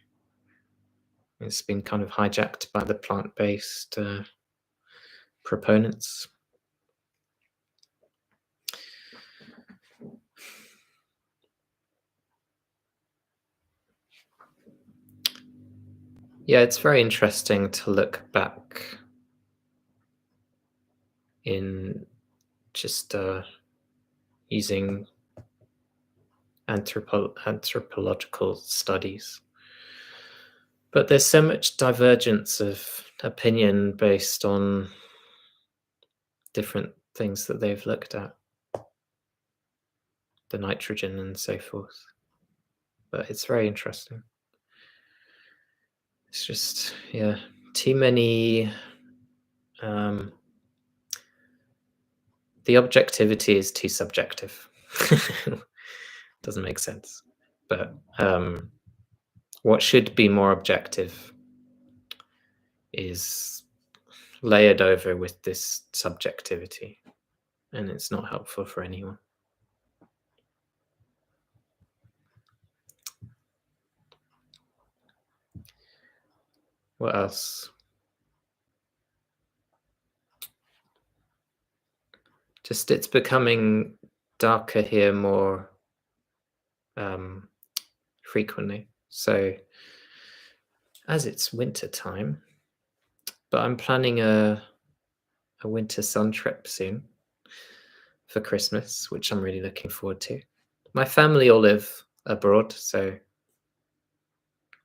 It's been kind of hijacked by the plant-based proponents. Yeah, it's very interesting to look back in just using anthropological studies. But there's so much divergence of opinion based on different things that they've looked at, the nitrogen and so forth. But it's very interesting. It's just, yeah, too many. The objectivity is too subjective. Doesn't make sense. But what should be more objective is layered over with this subjectivity, and it's not helpful for anyone. What else? Just it's becoming darker here more frequently. So as it's winter time, but I'm planning a winter sun trip soon for Christmas, which I'm really looking forward to. My family all live abroad, so I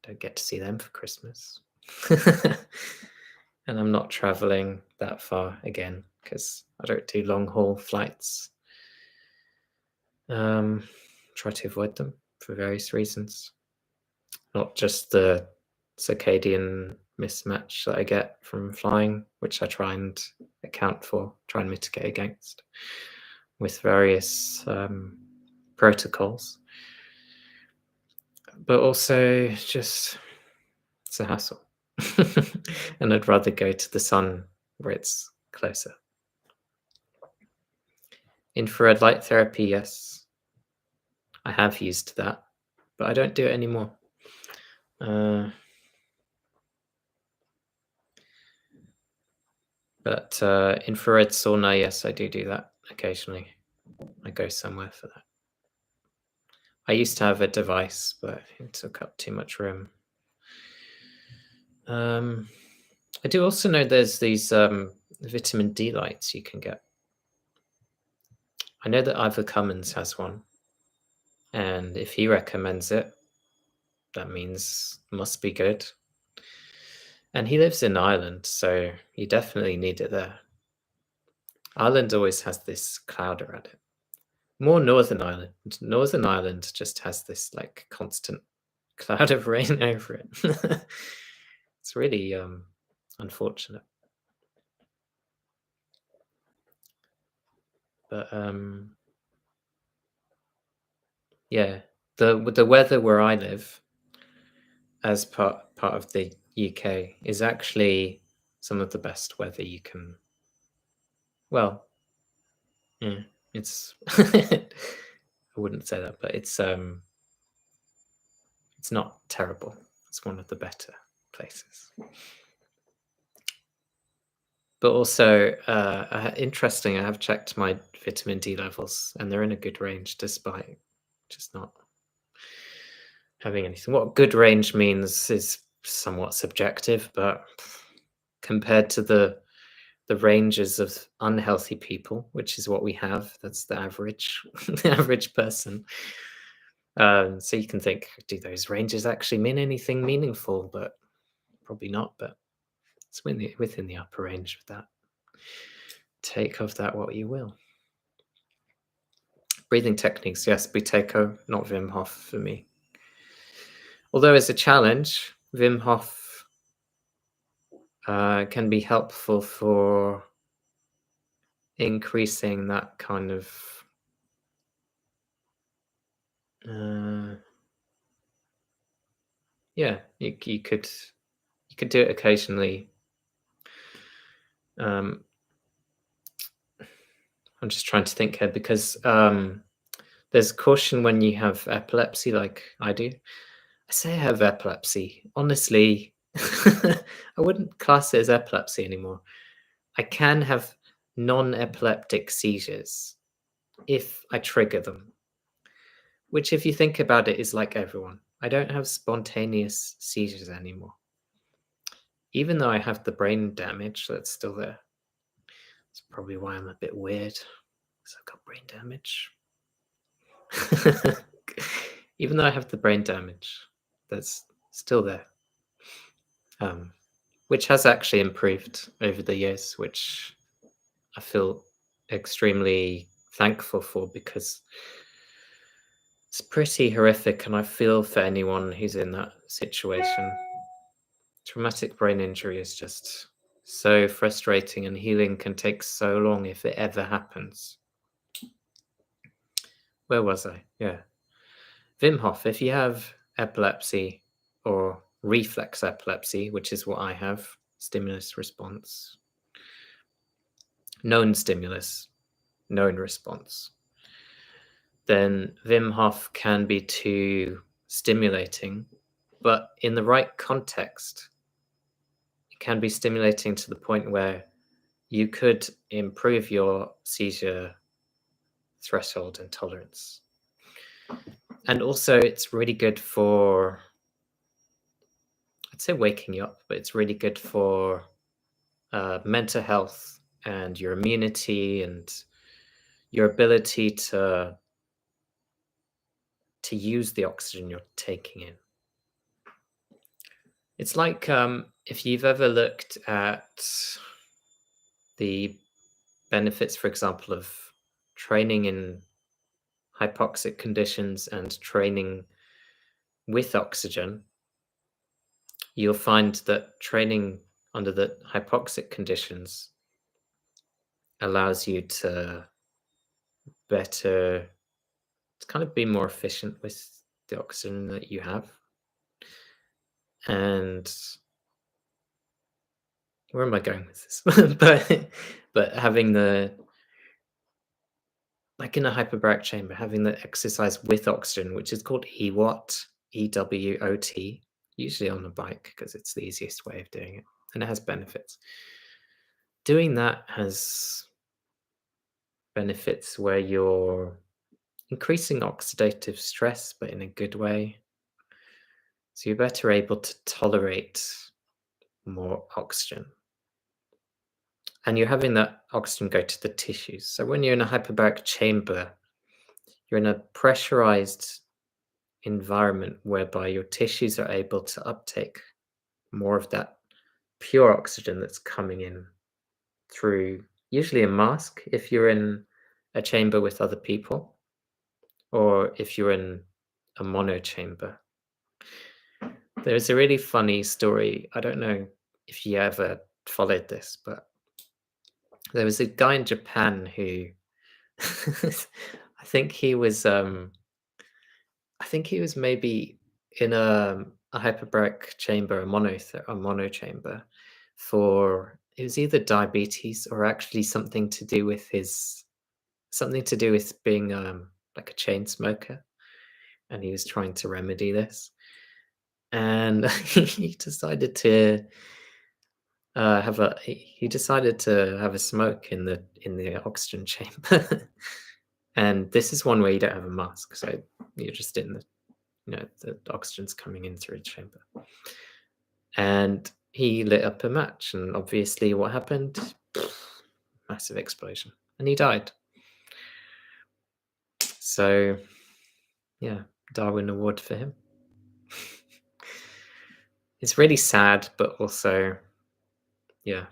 don't get to see them for Christmas. And I'm not traveling that far again because I don't do long haul flights. Try to avoid them for various reasons. Not just the circadian mismatch that I get from flying, which I try and account for, try and mitigate against with various protocols. But also just it's a hassle. And I'd rather go to the sun where it's closer. Infrared light therapy, yes. I have used that, but I don't do it anymore. But infrared sauna, yes, I do that occasionally. I go somewhere for that. I used to have a device, but it took up too much room. I do also know there's these vitamin D lights you can get. I know that Ivor Cummins has one, and if he recommends it, that means it must be good. And he lives in Ireland, so you definitely need it there. Ireland always has this cloud around it. More Northern Ireland. Northern Ireland just has this like constant cloud of rain over it. It's really unfortunate. But yeah, the weather where I live, as part of the UK, is actually some of the best weather you can. Well, yeah, it's I wouldn't say that, but it's not terrible. It's one of the better places. But also, interesting, I have checked my vitamin D levels, and they're in a good range despite just not having anything. What good range means is somewhat subjective, but compared to the ranges of unhealthy people, which is what we have, that's the average, the average person. So you can think, do those ranges actually mean anything meaningful? But probably not. But it's within the upper range of that. Take of that what you will. Breathing techniques, yes, Buteyko, not Wim Hof for me. Although as a challenge, Wim Hof can be helpful for increasing that kind of yeah, you could do it occasionally. I'm just trying to think here because there's caution when you have epilepsy, like I do. I say I have epilepsy. Honestly, I wouldn't class it as epilepsy anymore. I can have non-epileptic seizures if I trigger them, which, if you think about it, is like everyone. I don't have spontaneous seizures anymore, even though I have the brain damage that's still there. That's probably why I'm a bit weird, because I've got brain damage. Even though I have the brain damage that's still there, which has actually improved over the years, which I feel extremely thankful for, because it's pretty horrific, and I feel for anyone who's in that situation. Traumatic brain injury is just so frustrating, and healing can take so long if it ever happens. Where was I? Yeah. Wim Hof, if you have epilepsy or reflex epilepsy, which is what I have, stimulus response, known stimulus, known response, then Wim Hof can be too stimulating, but in the right context, it can be stimulating to the point where you could improve your seizure threshold and tolerance. And also, it's really good for, I'd say waking you up, but it's really good for mental health and your immunity and your ability to use the oxygen you're taking in. It's like if you've ever looked at the benefits, for example, of training in hypoxic conditions and training with oxygen, you'll find that training under the hypoxic conditions allows you to better, to kind of be more efficient with the oxygen that you have. And where am I going with this? but having the, like in a hyperbaric chamber, having the exercise with oxygen, which is called EWOT, EWOT, usually on the bike because it's the easiest way of doing it, and it has benefits. Doing that has benefits where you're increasing oxidative stress, but in a good way. So you're better able to tolerate more oxygen. And you're having that oxygen go to the tissues. So when you're in a hyperbaric chamber, you're in a pressurized environment whereby your tissues are able to uptake more of that pure oxygen that's coming in through usually a mask if you're in a chamber with other people, or if you're in a mono chamber. There's a really funny story. I don't know if you ever followed this, but there was a guy in Japan who I think he was maybe in a hyperbaric chamber, a mono chamber, for, it was either diabetes or actually something to do with being like a chain smoker, and he was trying to remedy this. And he decided to he decided to have a smoke in the oxygen chamber. And this is one where you don't have a mask, so you're just in the the oxygen's coming in through the chamber. And he lit up a match, and obviously what happened? Massive explosion, and he died. So yeah, Darwin Award for him. It's really sad, but also, yeah,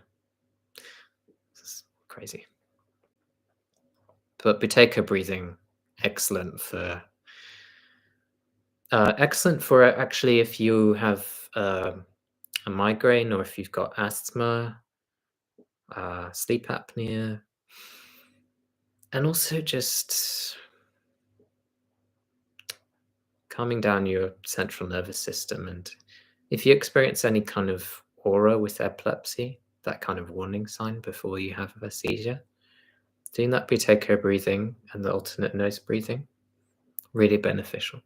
it's crazy. But Buteyko breathing, excellent for actually if you have a migraine, or if you've got asthma, sleep apnea, and also just calming down your central nervous system. And if you experience any kind of aura with epilepsy, that kind of warning sign before you have a seizure, doing that Buteyko breathing and the alternate nose breathing, really beneficial.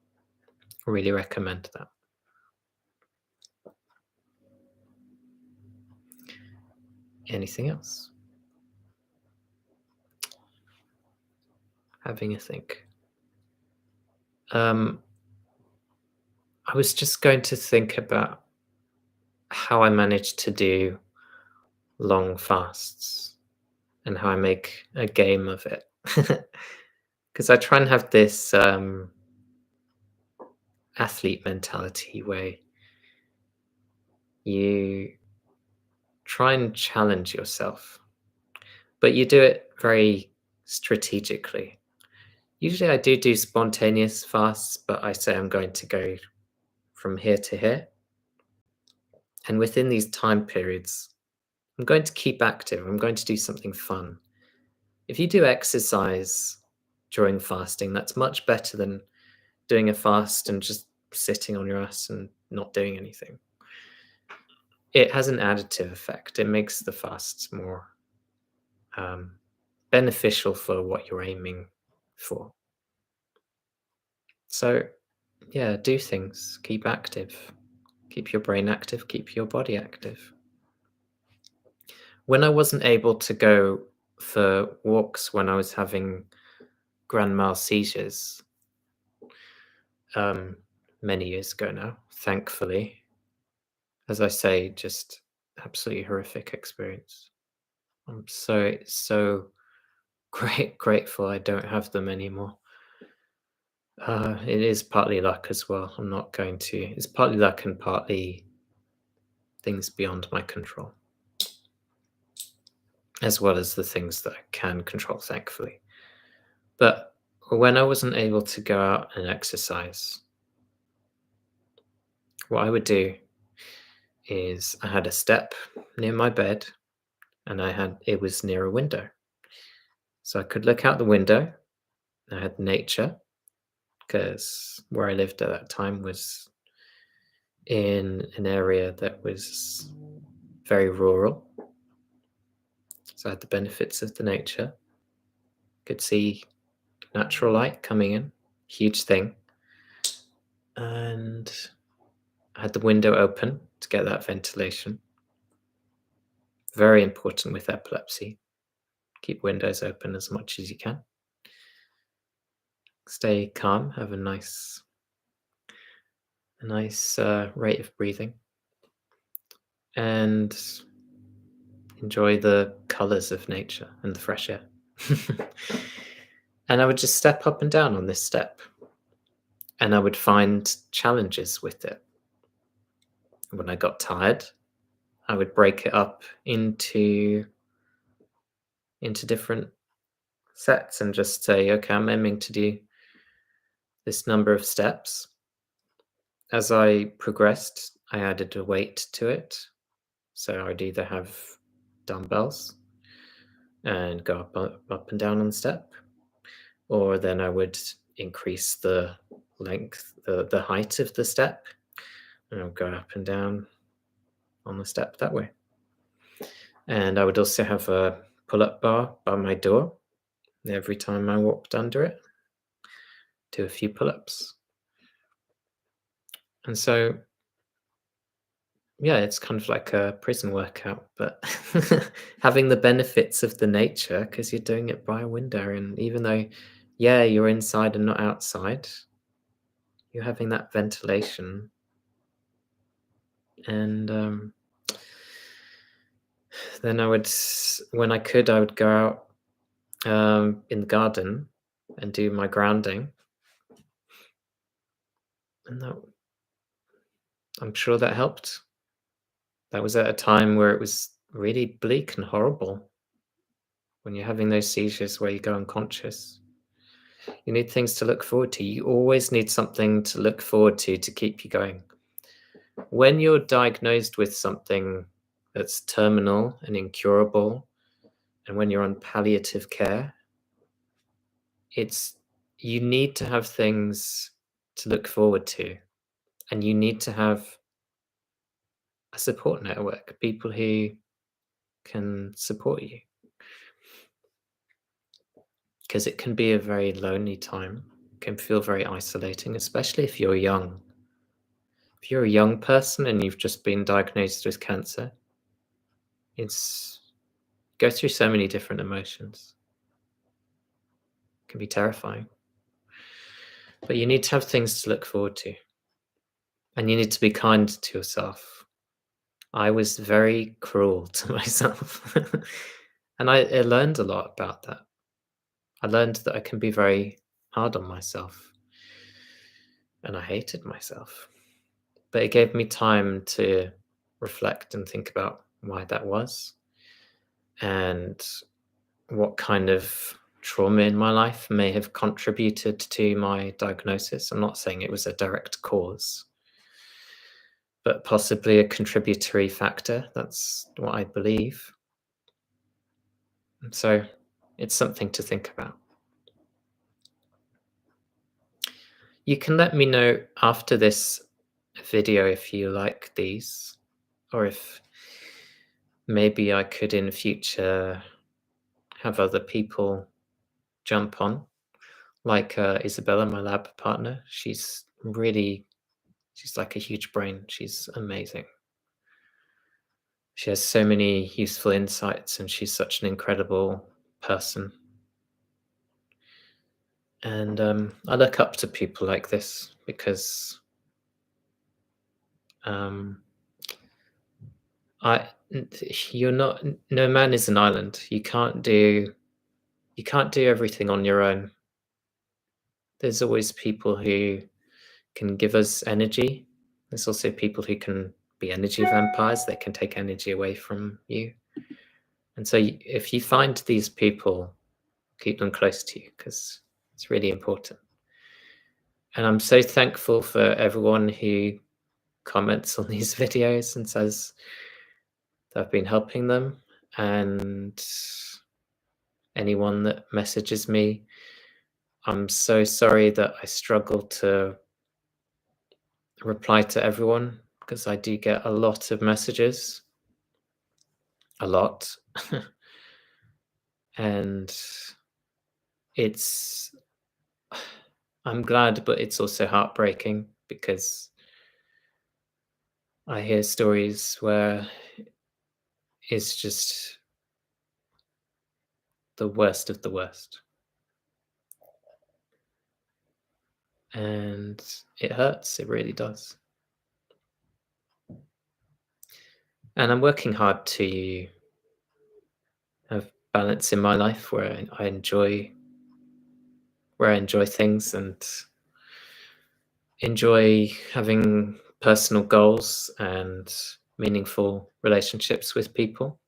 Really recommend that. Anything else? Having a think. I was just going to think about how I managed to do long fasts and how I make a game of it. Because I try and have this athlete mentality where you try and challenge yourself, but you do it very strategically. Usually I do spontaneous fasts, but I say I'm going to go from here to here. And within these time periods, I'm going to keep active. I'm going to do something fun. If you do exercise during fasting, that's much better than doing a fast and just sitting on your ass and not doing anything. It has an additive effect. It makes the fasts more beneficial for what you're aiming for. So, yeah, do things. Keep active. Keep your brain active. Keep your body active. When I wasn't able to go for walks when I was having grand mal seizures, many years ago now, thankfully, as I say, just absolutely horrific experience. I'm so grateful I don't have them anymore. It is partly luck as well. I'm not going to. It's partly luck and partly things beyond my control, as well as the things that I can control, thankfully. But when I wasn't able to go out and exercise, what I would do is I had a step near my bed, and it was near a window. So I could look out the window. I had nature, because where I lived at that time was in an area that was very rural. So I had the benefits of the nature. Could see natural light coming in, huge thing. And I had the window open to get that ventilation. Very important with epilepsy. Keep windows open as much as you can. Stay calm, have a nice rate of breathing, and enjoy the colors of nature and the fresh air. And I would just step up and down on this step, and I would find challenges with it. When I got tired, I would break it up into different sets and just say, okay, I'm aiming to do this number of steps. As I progressed, I added a weight to it. So I'd either have dumbbells and go up and down on the step, or then I would increase the length, the height of the step, and I would go up and down on the step that way. And I would also have a pull-up bar by my door every time I walked under it. do a few pull-ups. And so, yeah, it's kind of like a prison workout, but having the benefits of the nature because you're doing it by a window. And even though, yeah, you're inside and not outside, you're having that ventilation. And then when I could, I would go out in the garden and do my grounding. And I'm sure that helped. That was at a time where it was really bleak and horrible. When you're having those seizures where you go unconscious, you need things to look forward to. You always need something to look forward to keep you going. When you're diagnosed with something that's terminal and incurable, and when you're on palliative care, you need to have things to look forward to, and you need to have a support network, people who can support you, because it can be a very lonely time. It can feel very isolating, especially if you're young. If you're a young person and you've just been diagnosed with cancer, you go through so many different emotions. It can be terrifying. But you need to have things to look forward to. And you need to be kind to yourself. I was very cruel to myself. And I learned a lot about that. I learned that I can be very hard on myself. And I hated myself. But it gave me time to reflect and think about why that was, and what kind of trauma in my life may have contributed to my diagnosis. I'm not saying it was a direct cause, but possibly a contributory factor. That's what I believe. And so it's something to think about. You can let me know after this video if you like these, or if maybe I could in future have other people jump on, like Isabella, my lab partner. She's like a huge brain. She's amazing. She has so many useful insights, and she's such an incredible person. And I look up to people like this because you're not. No man is an island. You can't do everything on your own. There's always people who can give us energy. There's also people who can be energy vampires. They can take energy away from you. And so if you find these people, keep them close to you, because it's really important. And I'm so thankful for everyone who comments on these videos and says that I've been helping them, and anyone that messages me. I'm so sorry that I struggle to reply to everyone, because I do get a lot of messages. A lot. And I'm glad, but it's also heartbreaking, because I hear stories where it's just the worst of the worst. And it hurts, it really does. And I'm working hard to have balance in my life where I enjoy things and enjoy having personal goals and meaningful relationships with people.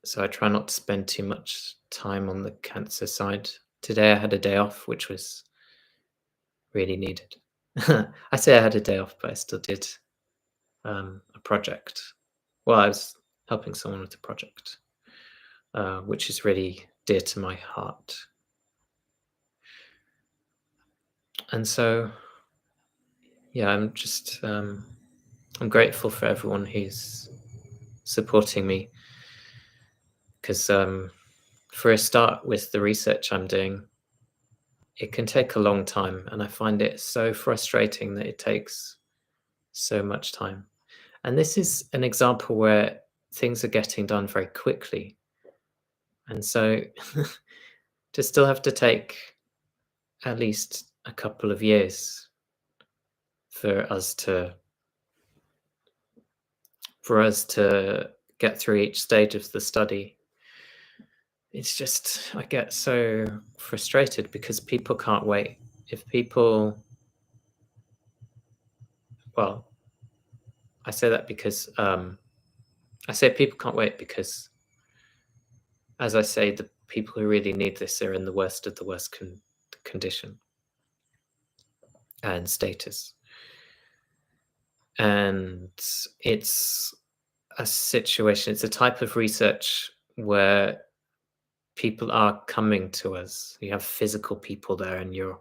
So I try not to spend too much time on the cancer side. Today I had a day off, which was really needed. I say I had a day off, but I still did a project. Well, I was helping someone with a project, which is really dear to my heart. And so, yeah, I'm just, I'm grateful for everyone who's supporting me, because for a start, with the research I'm doing, it can take a long time, and I find it so frustrating that it takes so much time. And this is an example where things are getting done very quickly. And so to still have to take at least a couple of years for us to get through each stage of the study, it's just, I get so frustrated because people can't wait. If people, well, I say that because I say people can't wait because, as I say, the people who really need this are in the worst of the worst condition and status. And it's a situation, it's a type of research where people are coming to us. You have physical people there, and you're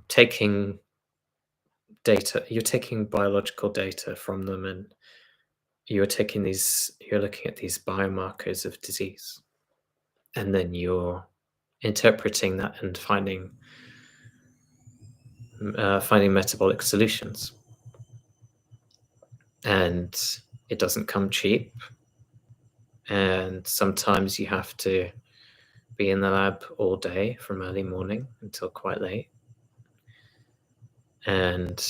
taking data, you're taking biological data from them, and you're looking at these biomarkers of disease, and then you're interpreting that and finding metabolic solutions. And it doesn't come cheap, and sometimes you have to be in the lab all day from early morning until quite late. And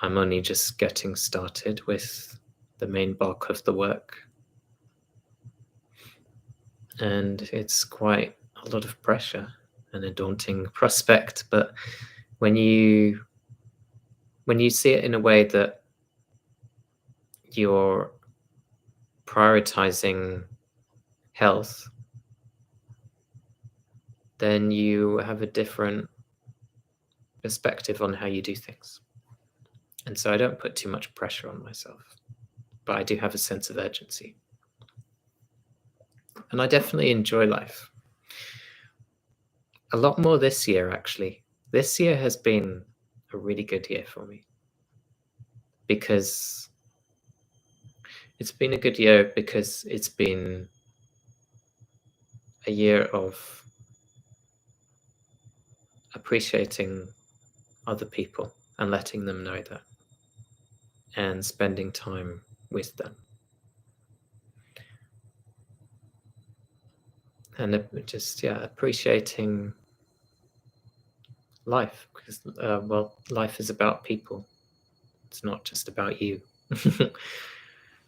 I'm only just getting started with the main bulk of the work. And it's quite a lot of pressure and a daunting prospect. But when you see it in a way that you're prioritizing health, then you have a different perspective on how you do things. And so I don't put too much pressure on myself, but I do have a sense of urgency. And I definitely enjoy life. A lot more this year, actually. This year has been a really good year for me, because it's been a good year because it's been a year of appreciating other people and letting them know that, and spending time with them. And just, appreciating life, because, life is about people. It's not just about you.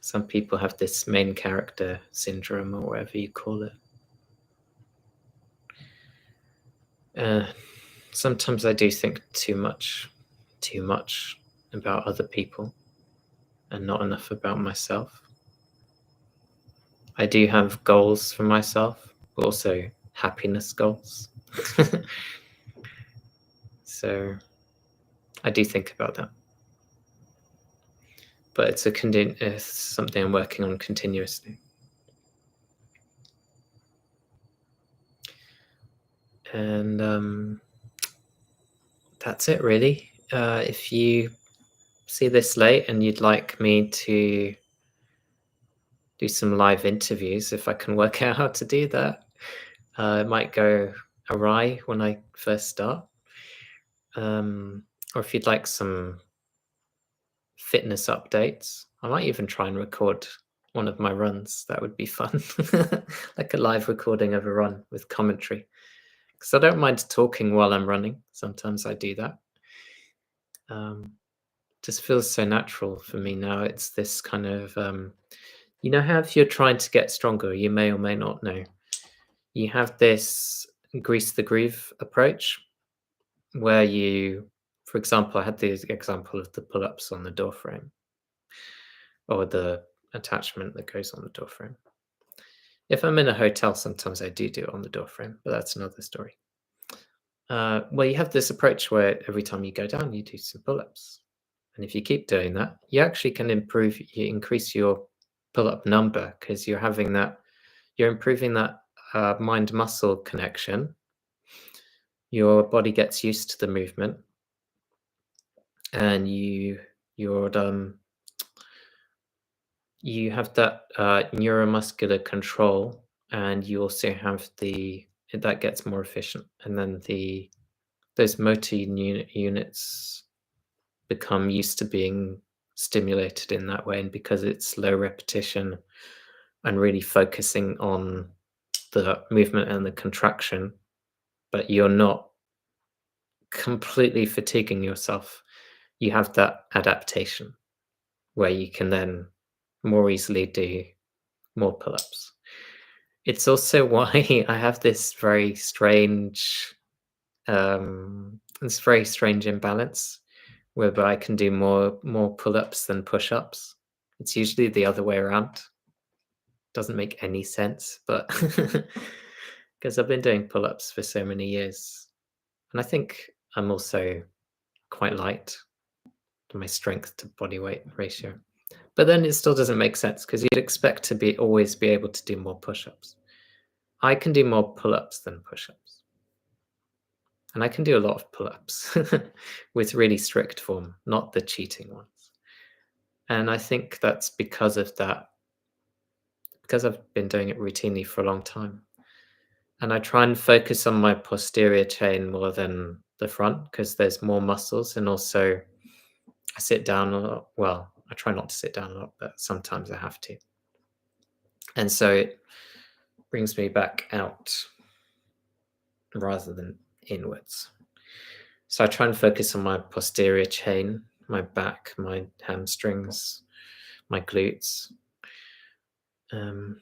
Some people have this main character syndrome, or whatever you call it. Sometimes I do think too much about other people and not enough about myself. I do have goals for myself, but also happiness goals. So I do think about that. But it's something I'm working on continuously. And that's it, really. If you see this late and you'd like me to do some live interviews, if I can work out how to do that, it might go awry when I first start. Or if you'd like some fitness updates, I might even try and record one of my runs. That would be fun. Like a live recording of a run with commentary. Because I don't mind talking while I'm running. Sometimes I do that. Just feels so natural for me now. It's this kind of, you know how if you're trying to get stronger, you may or may not know, you have this grease the groove approach where you, for example, I had the example of the pull-ups on the door frame, or the attachment that goes on the door frame. If I'm in a hotel, sometimes I do it on the door frame, but that's another story. Well, you have this approach where every time you go down, you do some pull-ups. And if you keep doing that, you actually can increase your pull-up number, because you're improving that mind-muscle connection. Your body gets used to the movement, and you have that neuromuscular control, and you also have the that gets more efficient, and then those motor units become used to being stimulated in that way, and because it's low repetition and really focusing on the movement and the contraction, but you're not completely fatiguing yourself, you have that adaptation where you can then more easily do more pull-ups. It's also why I have this very strange imbalance whereby I can do more pull-ups than push-ups. It's usually the other way around. Doesn't make any sense, but because I've been doing pull-ups for so many years, and I think I'm also quite light to my strength to body weight ratio. But then it still doesn't make sense because you'd expect to be always be able to do more push-ups. I can do more pull-ups than push-ups. And I can do a lot of pull-ups with really strict form, not the cheating ones. And I think that's because of that, because I've been doing it routinely for a long time. And I try and focus on my posterior chain more than the front because there's more muscles, and also I sit down a lot. Well, I try not to sit down a lot, but sometimes I have to. And so it brings me back out rather than inwards. So I try and focus on my posterior chain, my back, my hamstrings, my glutes. And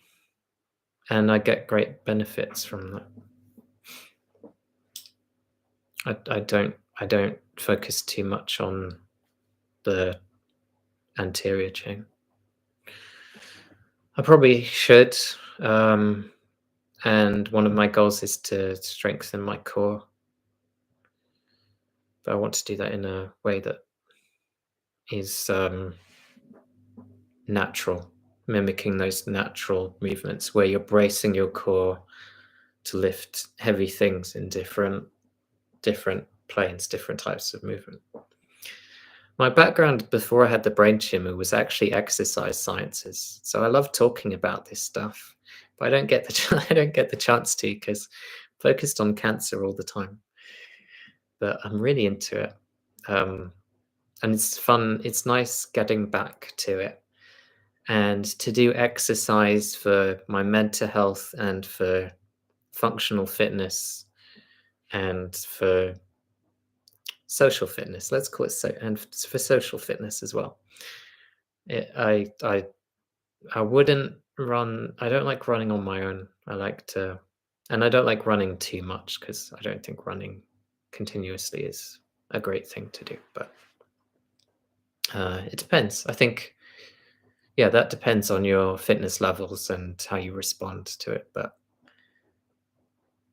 I get great benefits from that. I don't focus too much on the anterior chain. I probably should. And one of my goals is to strengthen my core. But I want to do that in a way that is natural, mimicking those natural movements where you're bracing your core to lift heavy things in different planes, different types of movement. My background before I had the brain tumor was actually exercise sciences, so I love talking about this stuff, but I don't get the chance to because focused on cancer all the time. But I'm really into it, and it's fun. It's nice getting back to it, and to do exercise for my mental health and for functional fitness and for social fitness. Let's call it so, and for social fitness as well. I wouldn't run. I don't like running on my own. I like to, and I don't like running too much because I don't think running continuously is a great thing to do. But it depends. I think, yeah, that depends on your fitness levels and how you respond to it. But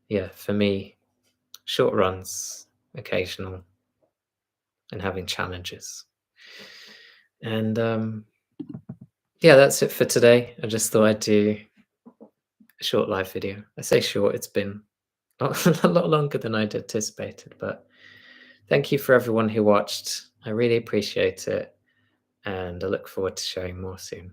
yeah, for me, short runs, occasional, and having challenges. And yeah, that's it for today. I just thought I'd do a short live video. I say short, it's been a lot longer than I'd anticipated, but thank you for everyone who watched. I really appreciate it, and I look forward to sharing more soon.